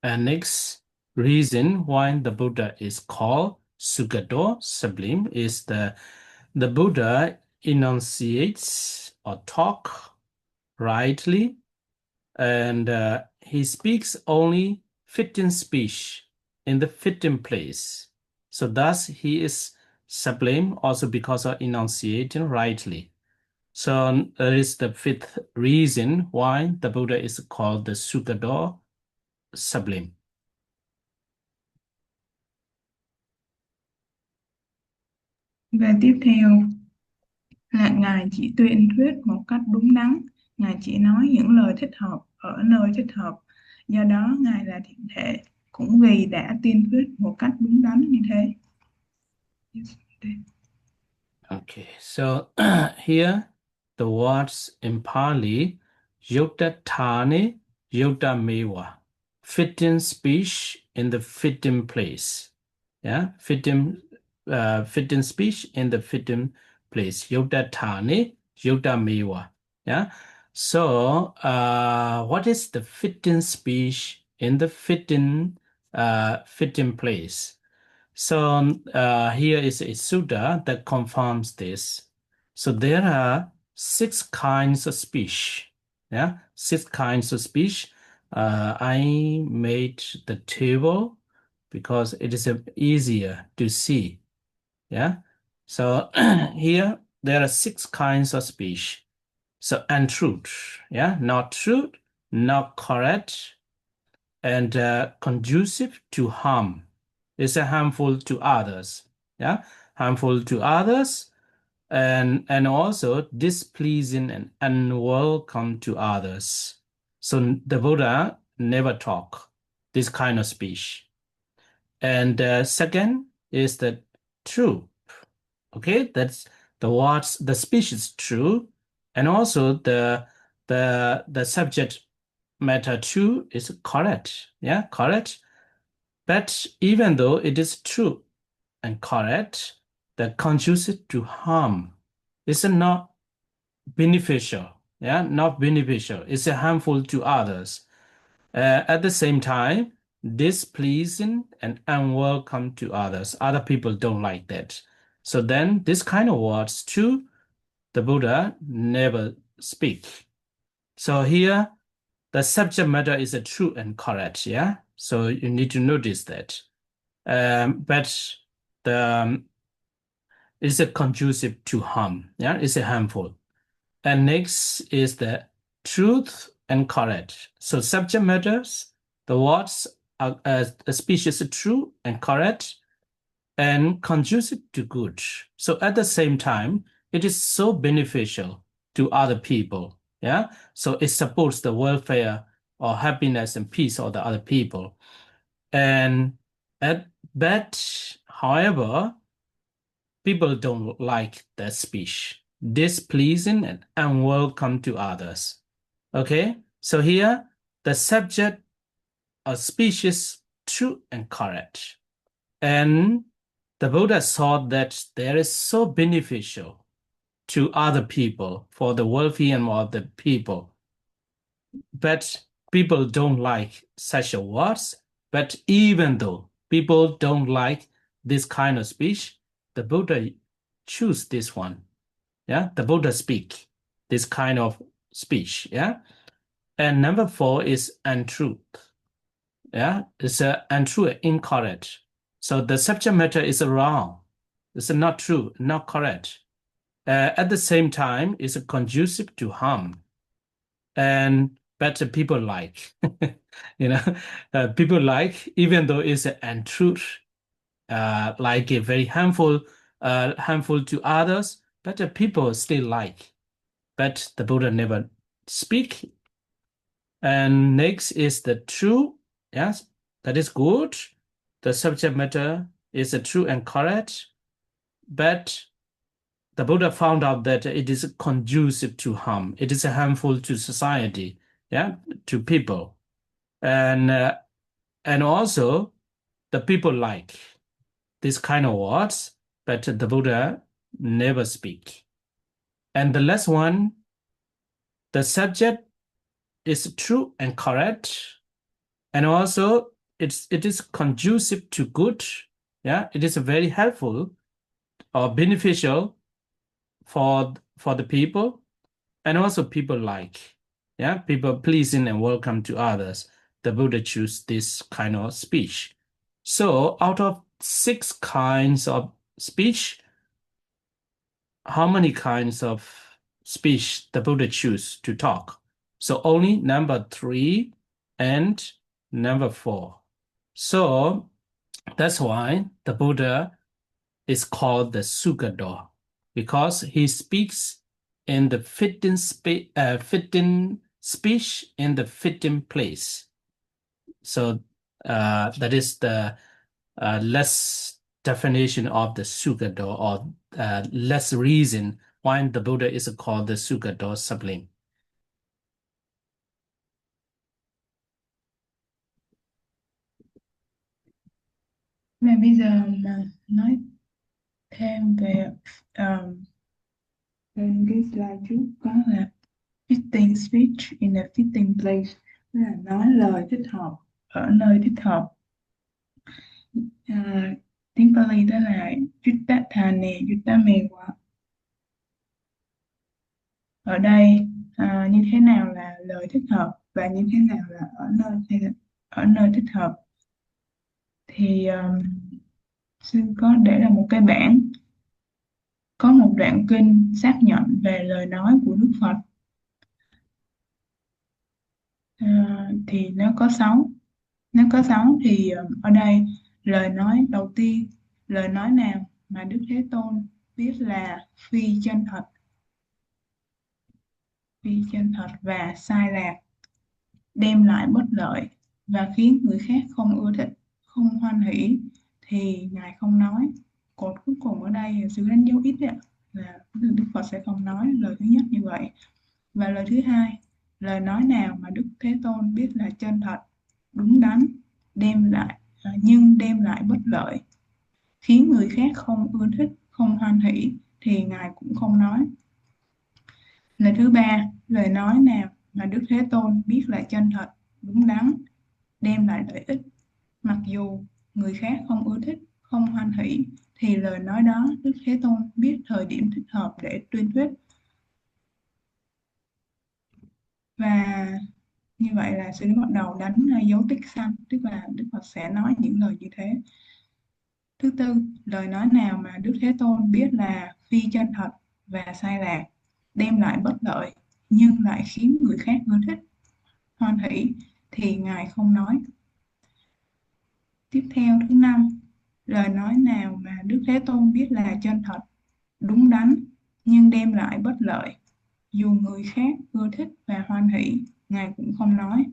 [SPEAKER 1] And next reason why the Buddha is called Sugado, sublime, is the Buddha enunciates or talk rightly, and he speaks only fitting speech in the fitting place. So thus he is sublime also because of enunciating rightly. So that is the fifth reason why the Buddha is called the Sukador, sublime.
[SPEAKER 2] Và tiếp theo là Ngài chỉ tuyên thuyết một cách đúng đắn, Ngài chỉ nói những lời thích hợp ở nơi thích hợp. Do đó Ngài là thiện thể, cũng vì đã tuyên thuyết một cách đúng đắn như thế.
[SPEAKER 1] Okay, so here the words in Pali, Yukta Thane, Yukta Mewa, fitting speech in the fitting place. Yeah, fitting speech in the fitting place. Yukta Thane, Yukta Mewa. Yeah. So what is the fitting speech in the fitting place? So here is a sutta that confirms this. So there are 6 kinds of speech. Yeah, 6 kinds of speech. I made the table because it is easier to see. Yeah. So here there are 6 kinds of speech. So untruth. Yeah, not truth, not correct, and conducive to harm. It's harmful to others. Yeah, harmful to others, and also displeasing and unwelcome to others. So the Buddha never talk this kind of speech. And second is the true. Okay, that's the words. The speech is true, and also the subject matter too is correct. Yeah, correct. But even though it is true and correct, the conducive to harm is not beneficial. Yeah, not beneficial. It's harmful to others. At the same time, displeasing and unwelcome to others. Other people don't like that. So then this kind of words too, the Buddha never speak. So here, the subject matter is a true and correct. Yeah. So you need to notice that. But the is a conducive to harm. Yeah, it's a harmful. And next is the truth and correct. So subject matters, the words are a speech is true and correct and conducive to good. So at the same time, it is so beneficial to other people. Yeah, so it supports the welfare or happiness and peace of the other people. And but however, people don't like that speech, displeasing and unwelcome to others. Okay, so here the subject of speech is true and correct. And the Buddha thought that there is so beneficial to other people for the welfare of the people. But people don't like such a words. But even though people don't like this kind of speech, the Buddha choose this one. Yeah, the Buddha speak this kind of speech. Yeah, and number 4 is untruth. Yeah, it's untrue, incorrect. So the subject matter is wrong. It's not true, not correct. At the same time, it's conducive to harm. And but people like, people like, even though it's untruth, like very harmful to others, but people still like. But the Buddha never speak. And next is the true. Yes, that is good. The subject matter is true and correct. But the Buddha found out that it is conducive to harm. It is harmful to society, yeah, to people. And also the people like this kind of words, but the Buddha never speak. And the last one, the subject is true and correct, and also it is conducive to good. Yeah, it is very helpful or beneficial for the people, and also people like. Yeah, people pleasing and welcome to others. The Buddha choose this kind of speech. So out of 6 kinds of speech, how many kinds of speech the Buddha choose to talk? So only number 3 and number 4. So that's why the Buddha is called the Sugado, because he speaks in the fitting speech in the fitting place. So that is the less definition of the Sugado, or less reason why the Buddha is called the Sugado sublime.
[SPEAKER 2] Và bây giờ mà nói thêm về trên cái slide trước có là fitting speech in a fitting place, là nói lời thích hợp ở nơi thích hợp. Tiếng Pali đó là Yutta Thane Yutta Mewa. Ở đây như thế nào là lời thích hợp và như thế nào là ở nơi thích hợp, thì sư có để là một cái bảng, có một đoạn kinh xác nhận về lời nói của Đức Phật. Thì nó có 6 thì ở đây lời nói đầu tiên, lời nói nào mà Đức Thế Tôn biết là phi chân thật và sai lạc, đem lại bất lợi và khiến người khác không ưa thích, không hoan hỷ, thì Ngài không nói. Cột cuối cùng ở đây là sự đánh dấu ít ạ, là Đức Phật sẽ không nói lời thứ nhất như vậy. Và lời thứ hai, lời nói nào mà Đức Thế Tôn biết là chân thật, đúng đắn, nhưng đem lại bất lợi, khiến người khác không ưa thích, không hoan hỷ, thì Ngài cũng không nói. Lời thứ ba, lời nói nào mà Đức Thế Tôn biết là chân thật, đúng đắn, đem lại lợi ích, mặc dù người khác không ưa thích, không hoan hỷ, thì lời nói đó Đức Thế Tôn biết thời điểm thích hợp để tuyên thuyết. Và như vậy là sư bắt đầu đánh dấu tích xanh, tức là Đức Phật sẽ nói những lời như thế. Thứ tư, lời nói nào mà Đức Thế Tôn biết là phi chân thật và sai lạc, đem lại bất lợi, nhưng lại khiến người khác ưa thích, hoan hỷ, thì Ngài không nói. Tiếp theo, thứ năm, lời nói nào mà Đức Thế Tôn biết là chân thật, đúng đắn, nhưng đem lại bất lợi, dù người khác ưa thích và hoan hỷ, Ngài cũng không nói.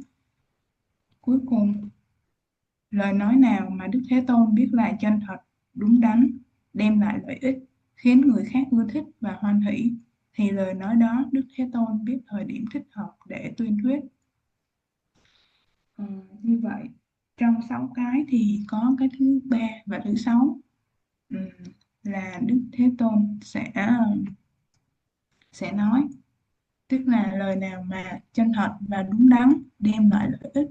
[SPEAKER 2] Cuối cùng, lời nói nào mà Đức Thế Tôn biết là chân thật, đúng đắn, đem lại lợi ích, khiến người khác ưa thích và hoan hỷ, thì lời nói đó Đức Thế Tôn biết thời điểm thích hợp để tuyên thuyết. Như vậy, trong 6 cái thì có cái thứ 3 và thứ 6 là Đức Thế Tôn sẽ nói, tức là lời nào mà chân thật và đúng đắn, đem lại lợi ích.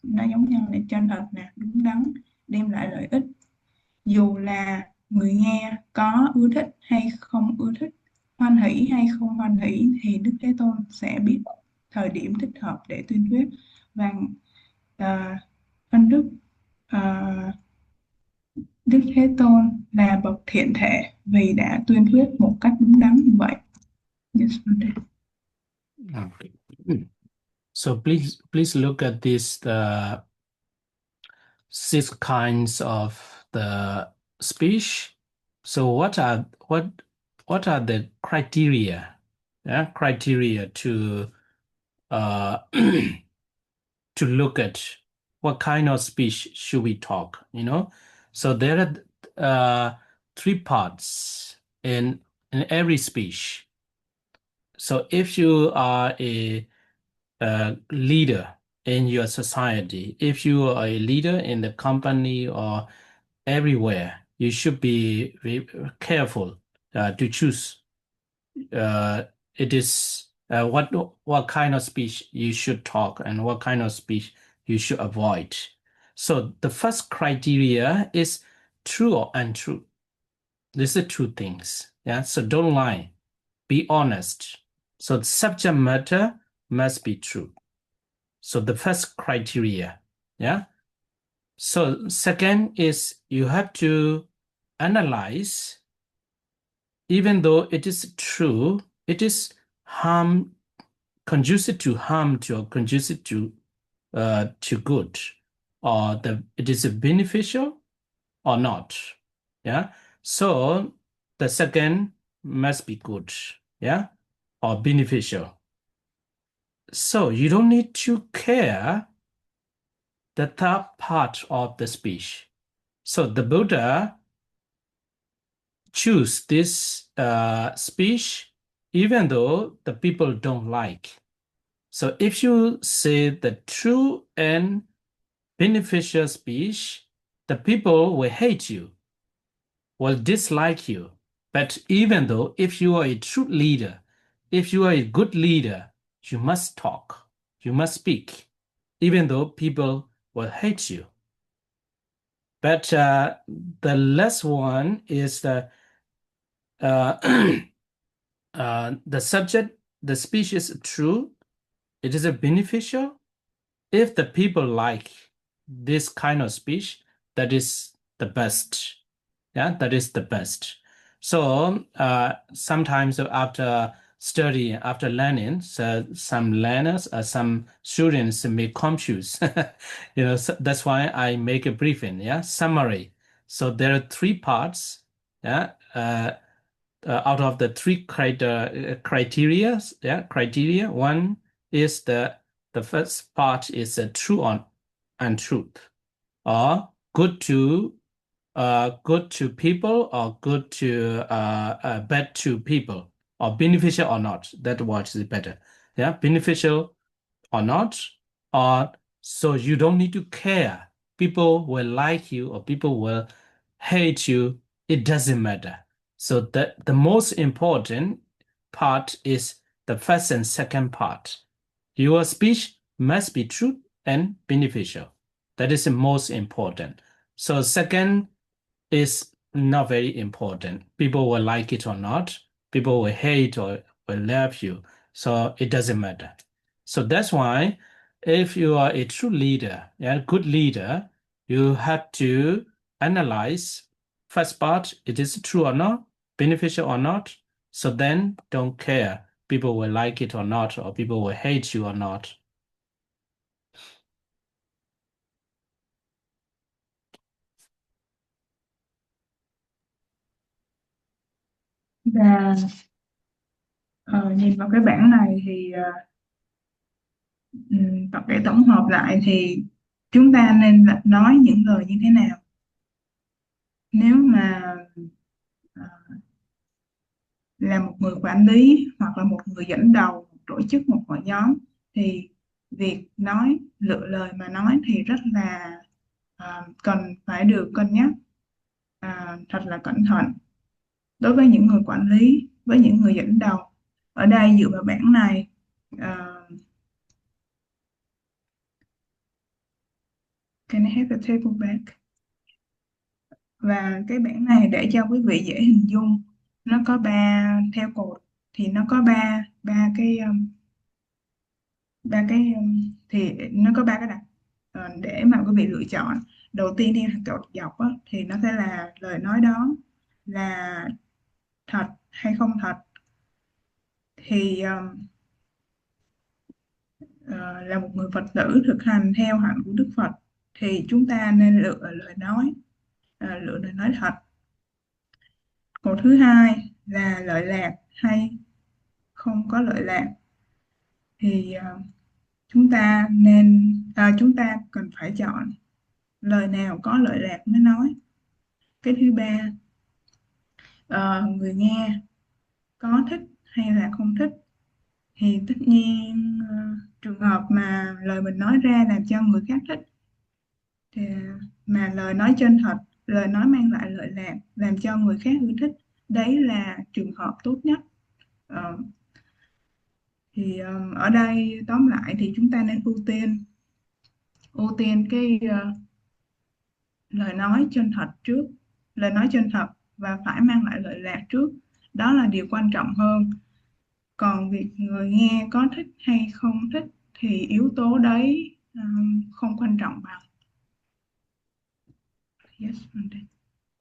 [SPEAKER 2] Nó giống nhau là chân thật nè, đúng đắn, đem lại lợi ích, dù là người nghe có ưa thích hay không ưa thích, hoan hỷ hay không hoan hỷ, thì Đức Thế Tôn sẽ biết thời điểm thích hợp để tuyên thuyết. Và ân đức Đức Thế Tôn là bậc thiện thể vì đã tuyên thuyết một cách đúng đắn như vậy. Yes,
[SPEAKER 1] Okay. So please look at this 6 kinds of the speech. So what are the criteria? Criteria to to look at what kind of speech should we talk? So there are 3 parts in every speech. So if you are a leader in your society, if you are a leader in the company or everywhere, you should be very careful to choose. It is what kind of speech you should talk and what kind of speech you should avoid. So the first criteria is true or untrue. These are 2 things. Yeah. So don't lie. Be honest. So the subject matter must be true. So the first criteria, yeah, So second is you have to analyze, even though it is true, it is conducive to harm to or conducive to good, or it is beneficial or not. Yeah. So the second must be good, yeah, or beneficial. So you don't need to care the third part of the speech. So the Buddha choose this speech even though the people don't like. So if you say the true and beneficial speech, the people will hate you, will dislike you. But even though if you are a true leader, if you are a good leader, you must talk, you must speak, even though people will hate you. But the last one is the subject, the speech is true, it is a beneficial. If the people like this kind of speech, that is the best. Yeah, that is the best. So sometimes after study, after learning, so some learners, some students may confuse. So that's why I make a briefing. Yeah, summary. So there are three parts. Yeah, out of the three criteria. Yeah, criteria. One is the first part is true or untruth, or good to people, or good to bad to people, or beneficial or not. That what is better. Yeah, beneficial or not, or so you don't need to care. People will like you or people will hate you. It doesn't matter. So the most important part is the first and second part. Your speech must be true and beneficial. That is the most important. So second is not very important. People will like it or not. People will hate or will love you. So it doesn't matter. So that's why if you are a true leader, yeah, good leader, you have to analyze first part, it is true or not, beneficial or not. So then don't care. People will like it or not, or people will hate you or not.
[SPEAKER 2] Và nhìn vào cái bảng này thì để tổng hợp lại thì chúng ta nên nói những lời như thế nào nếu mà ờ, là một người quản lý hoặc là một người dẫn đầu một tổ chức, một hội nhóm, thì việc lựa lời mà nói thì rất là cần phải được cân nhắc thật là cẩn thận. Đối với những người quản lý, với những người dẫn đầu, ở đây dựa vào bảng này, can I have the table back? Và cái bảng này để cho quý vị dễ hình dung, nó có theo cột thì nó có ba cái thì nó có ba cái đặt để mà quý vị lựa chọn. Đầu tiên theo cột dọc á, thì nó sẽ là lời nói đó là thật hay không thật. Thì là một người Phật tử thực hành theo hạnh của Đức Phật thì chúng ta nên lựa lời nói thật. Cột thứ hai là lợi lạc hay không có lợi lạc, thì chúng ta cần phải chọn lời nào có lợi lạc mới nói. Cái thứ ba, người nghe có thích hay là không thích, thì tất nhiên trường hợp mà lời mình nói ra làm cho người khác thích, thì mà lời nói chân thật, lời nói mang lại lợi lạc làm cho người khác ưa thích, đấy là trường hợp tốt nhất. Thì ở đây tóm lại thì chúng ta nên ưu tiên cái lời nói chân thật trước, lời nói chân thật và phải mang lại lợi lạc trước, đó là điều quan trọng hơn. Còn việc người nghe có thích hay không thích thì yếu tố đấy không quan trọng bằng. Yes, Monday.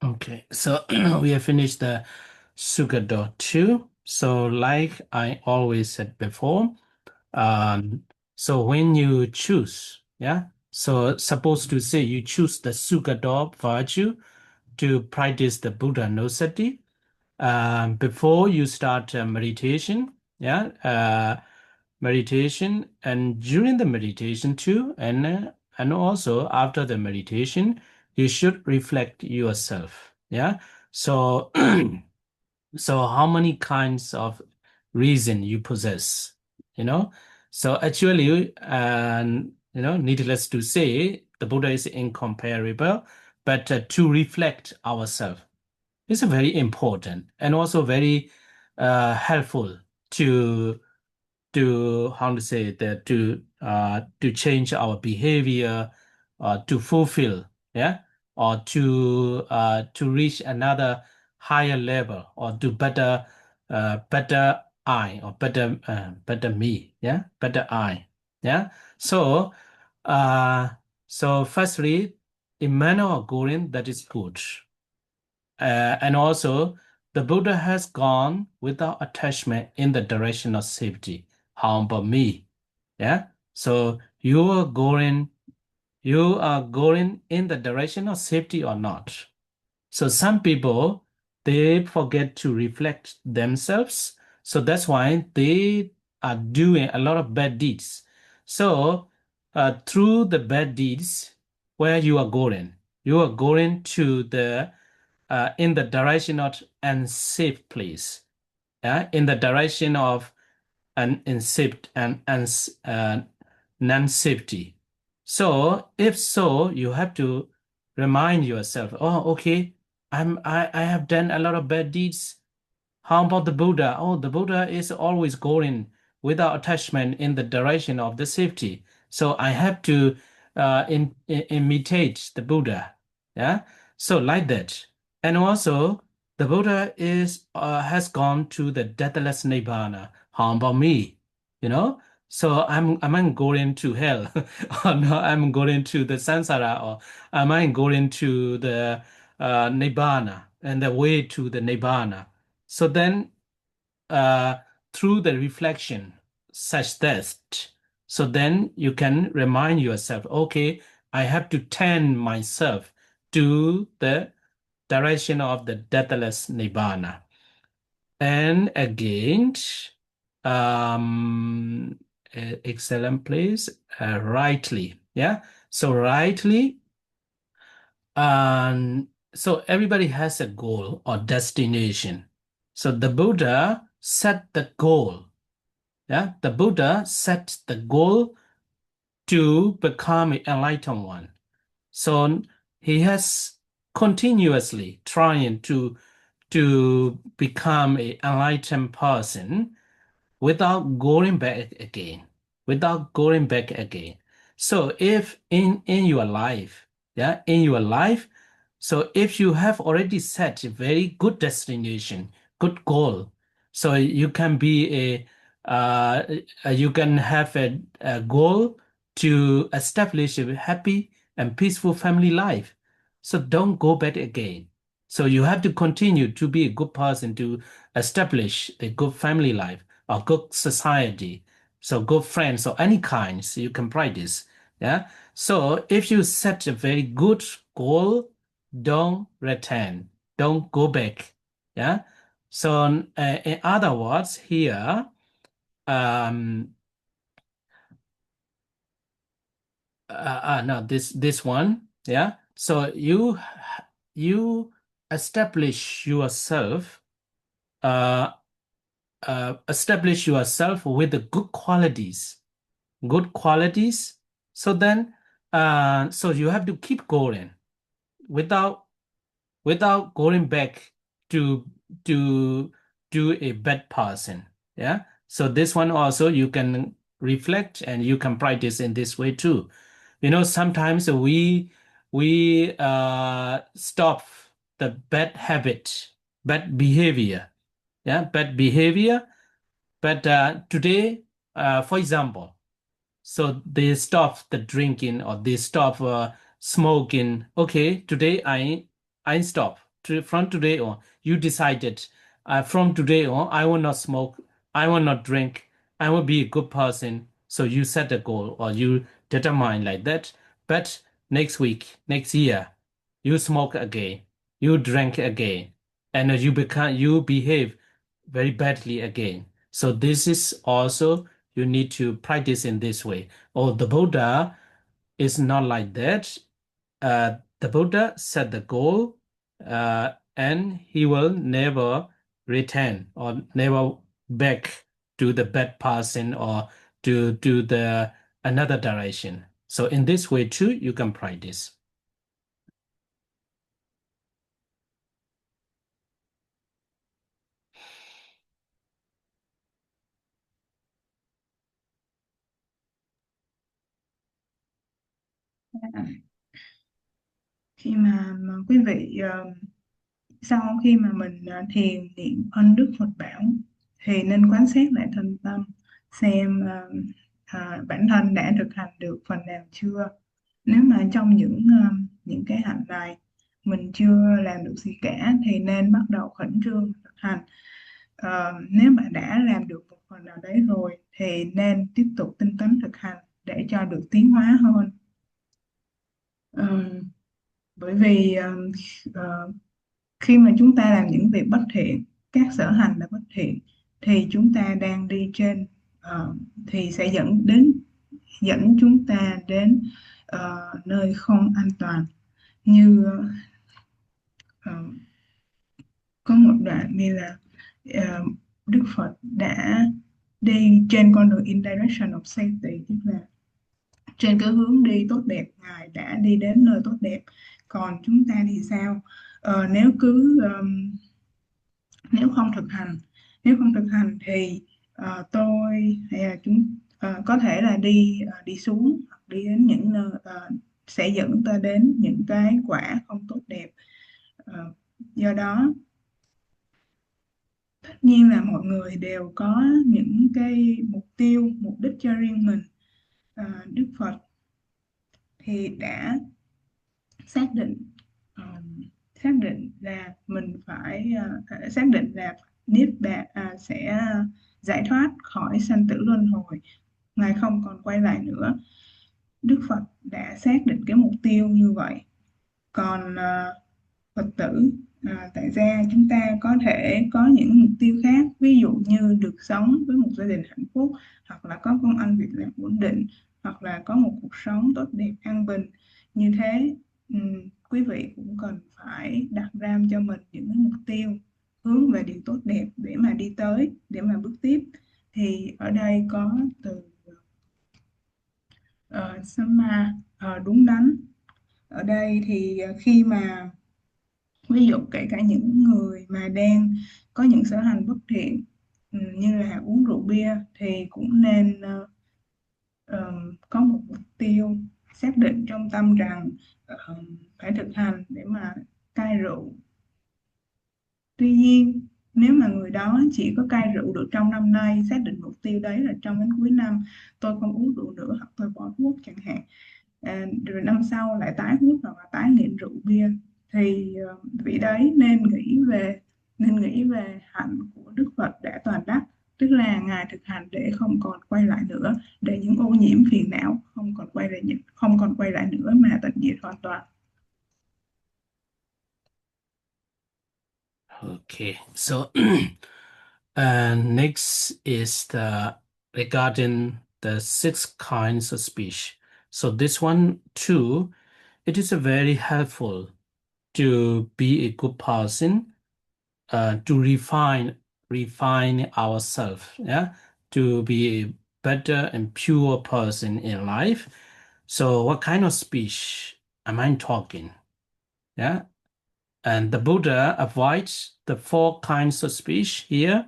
[SPEAKER 1] Okay, so we have finished the Sugado 2. So like I always said before, so when you choose, yeah, so supposed to say you choose the Sugado virtue to practice the Buddha Nosati, before you start meditation, yeah, meditation, and during the meditation too, and also after the meditation, you should reflect yourself. Yeah. So so how many kinds of reason you possess, you know? So actually, needless to say, the Buddha is incomparable, but to reflect ourselves is very important and also very helpful to how to say that to change our behavior, to fulfill, yeah, or to reach another higher level or do better, better I or better me, yeah, better I, yeah. So so firstly, in manner of going, that is good. And also, the Buddha has gone without attachment in the direction of safety. How about me? Yeah. So you are going in the direction of safety or not? So some people they forget to reflect themselves. So that's why they are doing a lot of bad deeds. So through the bad deeds, where you are going to the in the direction of unsafe place, in the direction of an unsafe and non-safety. So if so, you have to remind yourself, oh, okay, I have done a lot of bad deeds. How about the Buddha? Oh, the Buddha is always going without attachment in the direction of the safety. So I have to imitate the Buddha. Yeah. So like that. And also, the Buddha is has gone to the deathless Nibbana. How about me? You know? So am I going to hell? Or no, I'm going to the samsara, or am I going to the Nibbana and the way to the Nibbana? So then, uh, through the reflection, such that, so then you can remind yourself, okay, I have to turn myself to the direction of the deathless Nibbana. And again, excellent place, rightly. Yeah. So rightly, so everybody has a goal or destination. So the Buddha set the goal. Yeah, the Buddha set the goal to become an enlightened one. So he has continuously trying to become an enlightened person without going back again, without going back again. So if in your life, yeah, in your life, so if you have already set a very good destination, good goal, so you can be you can have a goal to establish a happy and peaceful family life. So don't go back again. So you have to continue to be a good person to establish a good family life or good society, so good friends or any kind, so you can practice. Yeah. So if you set a very good goal, don't return, don't go back. Yeah. So in other words, here, um, no, this one, yeah. So you establish yourself, uh, establish yourself with the good qualities. So then, so you have to keep going without going back to to a bad person. Yeah. So this one also you can reflect and you can practice in this way too. Sometimes we stop the bad habit, bad behavior. Yeah, bad behavior. But today, for example, so they stop the drinking or they stop smoking. Okay, today I stop. From today on, you decided. From today on, I will not smoke. I will not drink. I will be a good person. So you set a goal or you determine like that. But next week, next year, you smoke again. You drink again, and you behave very badly again. So this is also you need to practice in this way. Or the Buddha is not like that. The Buddha set the goal, and he will never return or never back to the bad person or to the another direction. So in this way too, you can practice.
[SPEAKER 2] Khi mà quý vị sau khi mà mình thiền niệm ân đức Phật bảo thì nên quán xét lại thân tâm, xem bản thân đã thực hành được phần nào chưa. Nếu mà trong những cái hạnh này mình chưa làm được gì cả thì nên bắt đầu khẩn trương thực hành. Nếu mà đã làm được một phần nào đấy rồi thì nên tiếp tục tinh tấn thực hành để cho được tiến hóa hơn. Bởi vì khi mà chúng ta làm những việc bất thiện, các sở hành là bất thiện, thì chúng ta đang đi trên thì sẽ dẫn chúng ta đến nơi không an toàn. Như có một đoạn như là Đức Phật đã đi trên con đường in direction of safety, tức là trên cái hướng đi tốt đẹp, Ngài đã đi đến nơi tốt đẹp. Còn chúng ta thì sao? Nếu không thực hành thì tôi hay là chúng có thể là đi xuống hoặc đi đến những nơi sẽ dẫn ta đến những cái quả không tốt đẹp. Do đó tất nhiên là mọi người đều có những cái mục đích cho riêng mình. Đức Phật thì đã xác định là mình phải xác định là Niết Bàn sẽ giải thoát khỏi sanh tử luân hồi, Ngài không còn quay lại nữa. Đức Phật đã xác định cái mục tiêu như vậy. Còn Phật tử tại gia chúng ta có thể có những mục tiêu khác, ví dụ như được sống với một gia đình hạnh phúc, hoặc là có công ăn việc làm ổn định, hoặc là có một cuộc sống tốt đẹp an bình. Như thế quý vị cũng cần phải đặt ra cho mình những mục tiêu hướng về điều tốt đẹp để mà đi tới, để mà bước tiếp. Thì ở đây có từ Sama, đúng đắn. Ở đây thì khi mà ví dụ kể cả những người mà đang có những sở hành bất thiện như là uống rượu bia thì cũng nên có một mục tiêu xác định trong tâm rằng phải thực hành để mà cai rượu. Tuy nhiên nếu mà người đó chỉ có cai rượu được trong năm nay, xác định mục tiêu đấy là trong đến cuối năm tôi không uống rượu nữa hoặc tôi bỏ thuốc chẳng hạn, rồi năm sau lại tái hút hoặc là tái nghiện rượu bia, thì vị đấy nên nghĩ về hạnh của Đức Phật đã toàn đắc, tức là Ngài thực hành để không còn quay lại nữa, để những ô nhiễm phiền não không còn quay lại nữa mà tận diệt hoàn toàn.
[SPEAKER 1] Okay, so next is regarding the 6 kinds of speech. So this one too, it is very helpful to be a good person, to refine ourselves, yeah, to be a better and pure person in life. So what kind of speech am I talking? Yeah. And the Buddha avoids the 4 kinds of speech here,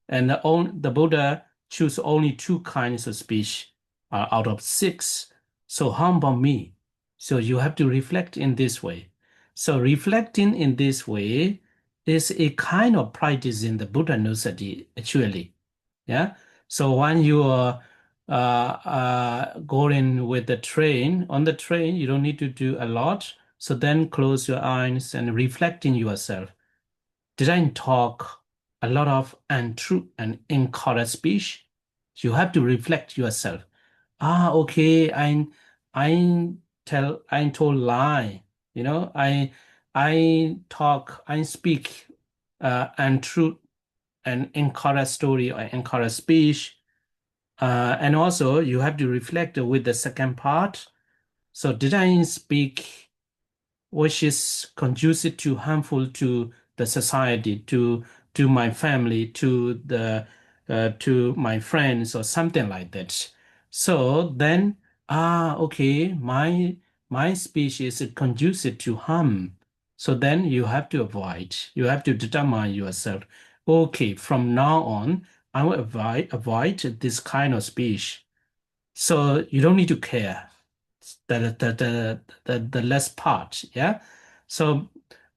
[SPEAKER 1] and the Buddha choose only 2 kinds of speech out of 6. So how about me? So you have to reflect in this way. So reflecting in this way is a kind of practice in the Buddha Nusati, actually. Yeah. So when you are going with the train. On the train, you don't need to do a lot. So then close your eyes and reflect in yourself. Did I talk a lot of untrue and incorrect speech? You have to reflect yourself. Okay, I told lie. I speak untrue and incorrect story or incorrect speech. And also, you have to reflect with the second part. So, did I speak which is conducive to harmful to the society, to my family, to my friends, or something like that? So then, okay, my speech is conducive to harm. So then you have to avoid. You have to determine yourself. Okay, from now on, I will avoid this kind of speech. So you don't need to care the less part. Yeah. So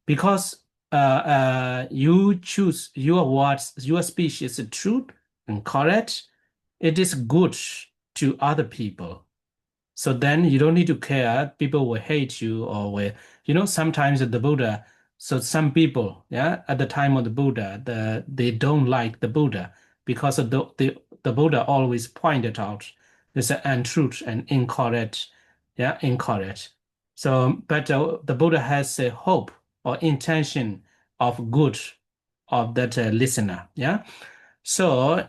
[SPEAKER 1] because you choose your words, your speech is truth and correct, it is good to other people. So then you don't need to care. People will hate you or will, sometimes the Buddha. So some people, yeah, at the time of the Buddha, they don't like the Buddha because of the Buddha always pointed out there's an untruth and incorrect, yeah, incorrect. So, but the Buddha has a hope or intention of good of that listener, yeah. So,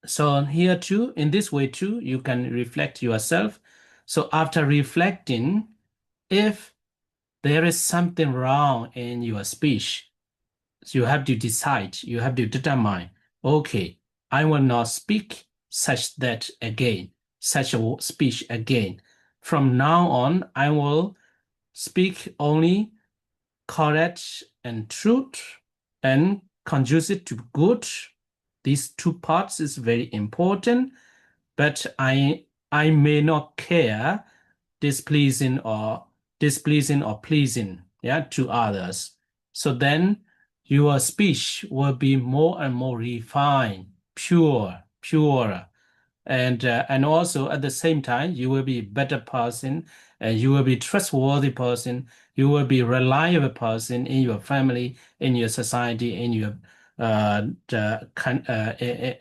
[SPEAKER 1] so here too, in this way too, you can reflect yourself. So after reflecting, if there is something wrong in your speech, you have to decide, you have to determine, okay, I will not speak such that again, such a speech again. From now on, I will speak only correct and truth and conducive to good. These two parts is very important, but I may not care displeasing or pleasing, yeah, to others. So then your speech will be more and more refined, purer, and also at the same time you will be a better person, and you will be trustworthy person, you will be reliable person in your family, in your society, in your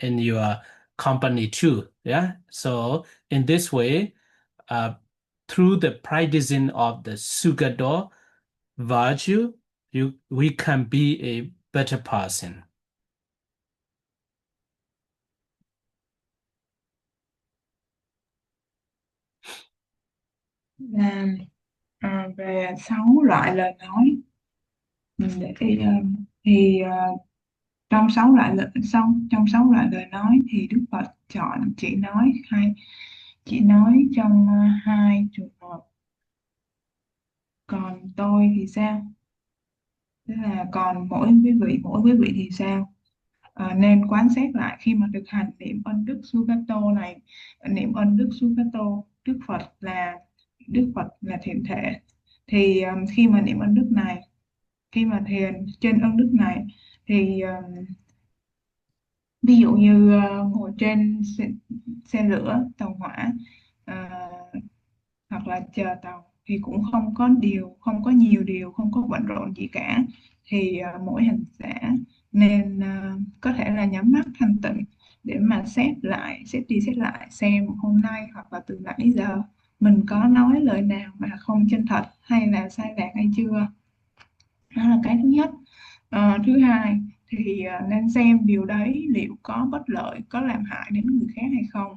[SPEAKER 1] in your company too. Yeah. So in this way, uh, through the practicing of the Sugado virtue, we can be a better person.
[SPEAKER 2] Là về 6 loại lời nói. Để thì trong 6 loại lời nói thì Đức Phật chọn chỉ nói trong 2 trường hợp. Còn tôi thì sao? Tức là còn mỗi quý vị thì sao? Nên quán xét lại khi mà thực hành niệm ân đức Sugato này. Niệm ân đức Sugato, Đức Phật là thiện thể. Thì khi mà niệm ân đức này, khi mà thiền trên ân đức này, thì ví dụ như ngồi trên xe lửa, tàu hỏa, hoặc là chờ tàu, thì cũng không có nhiều điều, không có bận rộn gì cả. Thì mỗi hành giả nên có thể là nhắm mắt thanh tịnh để mà xét đi xét lại xem hôm nay hoặc là từ nãy giờ mình có nói lời nào mà không chân thật hay là sai lạc hay chưa. Đó là cái thứ nhất. Thứ hai thì nên xem điều đấy liệu có bất lợi, có làm hại đến người khác hay không.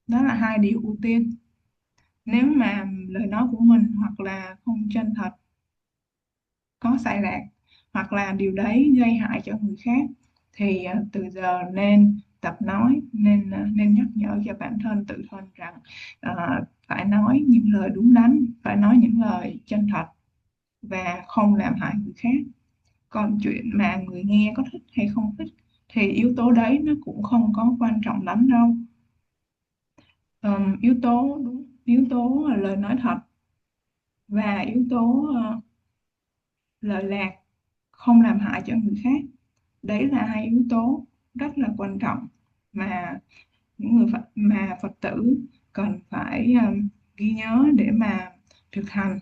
[SPEAKER 2] Đó là 2 điều ưu tiên. Nếu mà lời nói của mình hoặc là không chân thật, có sai lạc, hoặc là điều đấy gây hại cho người khác, thì từ giờ nên tập nói, nên nhắc nhở cho bản thân, tự thân rằng phải nói những lời đúng đắn, phải nói những lời chân thật và không làm hại người khác. Còn chuyện mà người nghe có thích hay không thích thì yếu tố đấy nó cũng không có quan trọng lắm đâu. Yếu tố lời nói thật và yếu tố lời lạc, không làm hại cho người khác, đấy là 2 yếu tố rất là quan trọng mà mà Phật tử cần phải ghi nhớ để mà thực hành,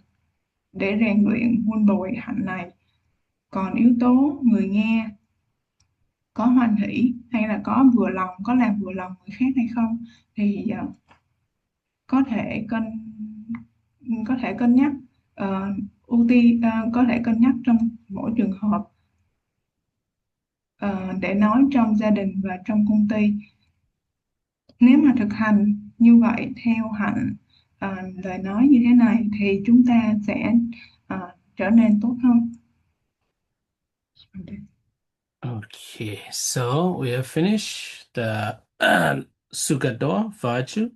[SPEAKER 2] để rèn luyện muôn bồi hạnh này. Còn yếu tố người nghe có hoan hỷ hay là có vừa lòng, có làm vừa lòng người khác hay không thì có thể cân nhắc, ưu tiên, có thể cân nhắc trong mỗi trường hợp, để nói trong gia đình và trong công ty. Nếu mà thực hành như vậy theo hạnh, lời nói như thế này thì chúng ta sẽ trở nên tốt hơn.
[SPEAKER 1] Okay, so we have finished the Sugato virtue.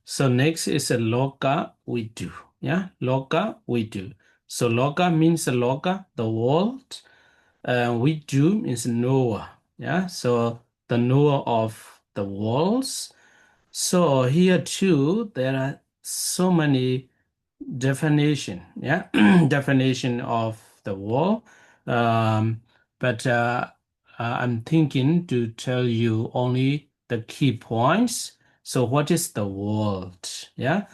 [SPEAKER 1] So next is a loka we do. Yeah, loka we do. So loka means a loka, the world. We do means knower. Yeah, so the knower of the worlds. So here too, there are so many definition. Yeah, definition of the world. But I'm thinking to tell you only the key points. So what is the world? Yeah.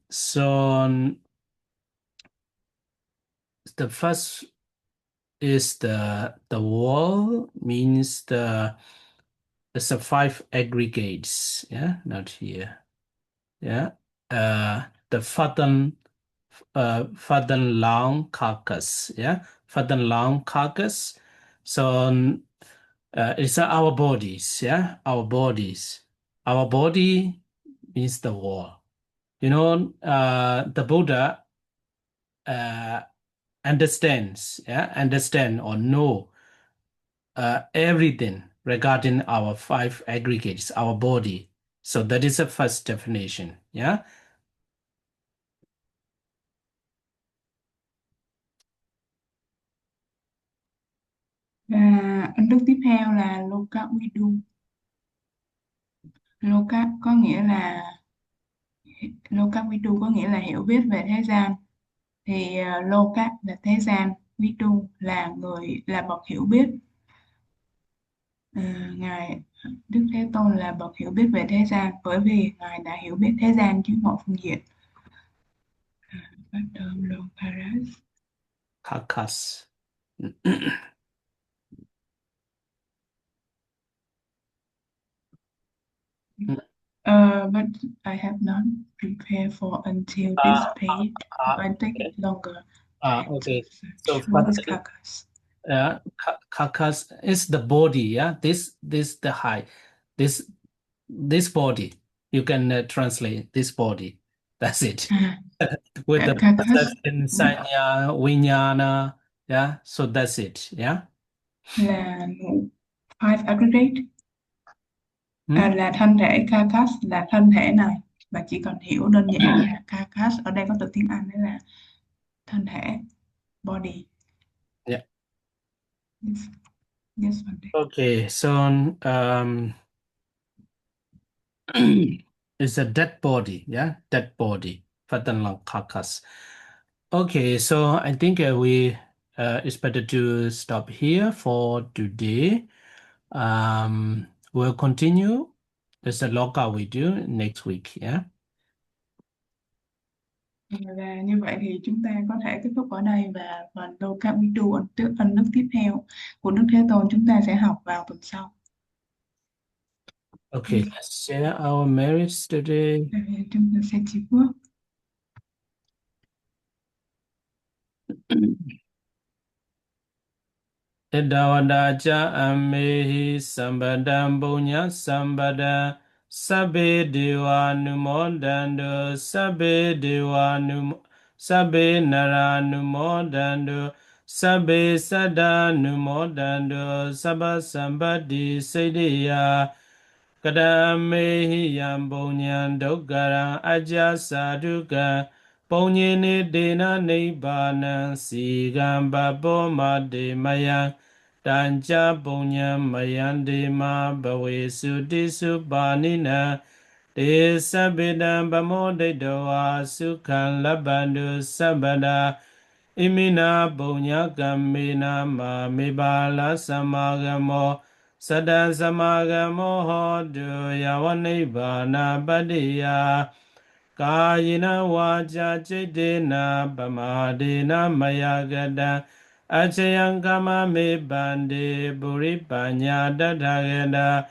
[SPEAKER 1] So the first is the world means it's a five aggregates. Yeah, not here. Yeah. The fathom long carcass. Yeah, fathom long carcass. So it's our bodies. Yeah, our bodies. Our body means the world. You know, the Buddha understands. Yeah, understand or know everything regarding our five aggregates, our body. So that is the first definition. Yeah.
[SPEAKER 2] Và ấn đức tiếp theo là Loka Vidu. Loka có nghĩa là Loka Vidu có nghĩa là hiểu biết về thế gian. Thì Loka là thế gian, Vidu là bậc hiểu biết. Ngài Đức Thế Tôn là bậc hiểu biết về thế gian, bởi vì Ngài đã hiểu biết thế gian dưới mọi phương diện. Bắt đầu Lokaras.
[SPEAKER 1] Carcass.
[SPEAKER 2] But I have not prepared for until this page. Might take
[SPEAKER 1] Okay.
[SPEAKER 2] longer.
[SPEAKER 1] Okay. So
[SPEAKER 2] What is
[SPEAKER 1] first,
[SPEAKER 2] carcass?
[SPEAKER 1] carcass is the body. Yeah. This the height. This body. You can translate this body. That's it. With the
[SPEAKER 2] Carcass
[SPEAKER 1] perception, sanya, vijnana. Yeah. So that's it. Yeah.
[SPEAKER 2] là five aggregate.
[SPEAKER 1] Hmm?
[SPEAKER 2] Là thân thể, carcass là thân thể này, và chỉ cần hiểu đơn giản là carcass ở đây có từ tiếng Anh, đấy là thân thể, body.
[SPEAKER 1] Yeah.
[SPEAKER 2] Yes, one day.
[SPEAKER 1] Okay. So it's a dead body. Yeah. Dead body. Fatanlang carcass. Okay, so I think it's better to stop here for today. We'll continue. There's a lockout we do next week. Yeah.
[SPEAKER 2] Và như vậy thì chúng ta có thể kết thúc ở đây, và phần Loka Vidu ấn đức tiếp theo của Đức Thế Tôn chúng ta sẽ học vào tuần sau.
[SPEAKER 1] Okay, let's share our merits today.
[SPEAKER 2] Chúng ta sẽ chia phước.
[SPEAKER 1] Idawada cha amehi sambadam bunya sambada sabbe dewa numodando sabbe dewa sabbe nara numodando sabbe sada numodando sabba sambadi sedeya kadamehi yam bunyan dogara aja saduka Ponyene dena nibbana sigam babo made mayan Tanja punya mayande ma bawe sudi subanina de sabidam bamode doa sukhan labandu sabada imina punya kamina ma mibala samagamo Sada samagamo hodu yavanibana padiya Kayina waja chitena pamadina mayagada Achayankama me bande buripanya dadagada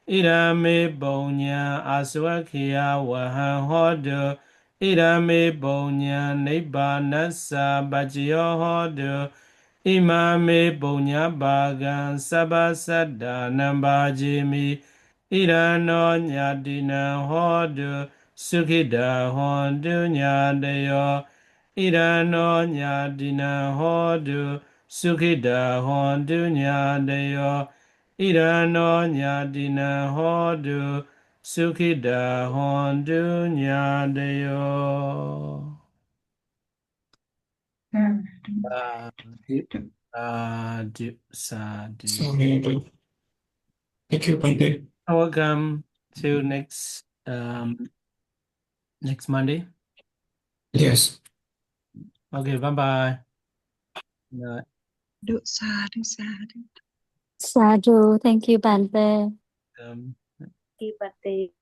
[SPEAKER 1] Irame bonya aswakya wahan hodu Irame bonya nibbanasa bajyo hodu Imame Punya Bagan Sabasada Nambajimi Irano Nyadina Hodu Sukhida Hondu Nyadayo Irano Nyadina Hodu Sukhida Hondu Nyadayo Irano Nyadina Hodu Sukhida Hondu Nyadayo Sadhu, sadhu.
[SPEAKER 3] Thank you, Bante.
[SPEAKER 1] Welcome to next Monday.
[SPEAKER 3] Yes.
[SPEAKER 1] Okay, bye-bye.
[SPEAKER 4] Sadhu, sadhu.
[SPEAKER 5] Sadhu, thank you, Bante.
[SPEAKER 1] Um,
[SPEAKER 4] Bhante.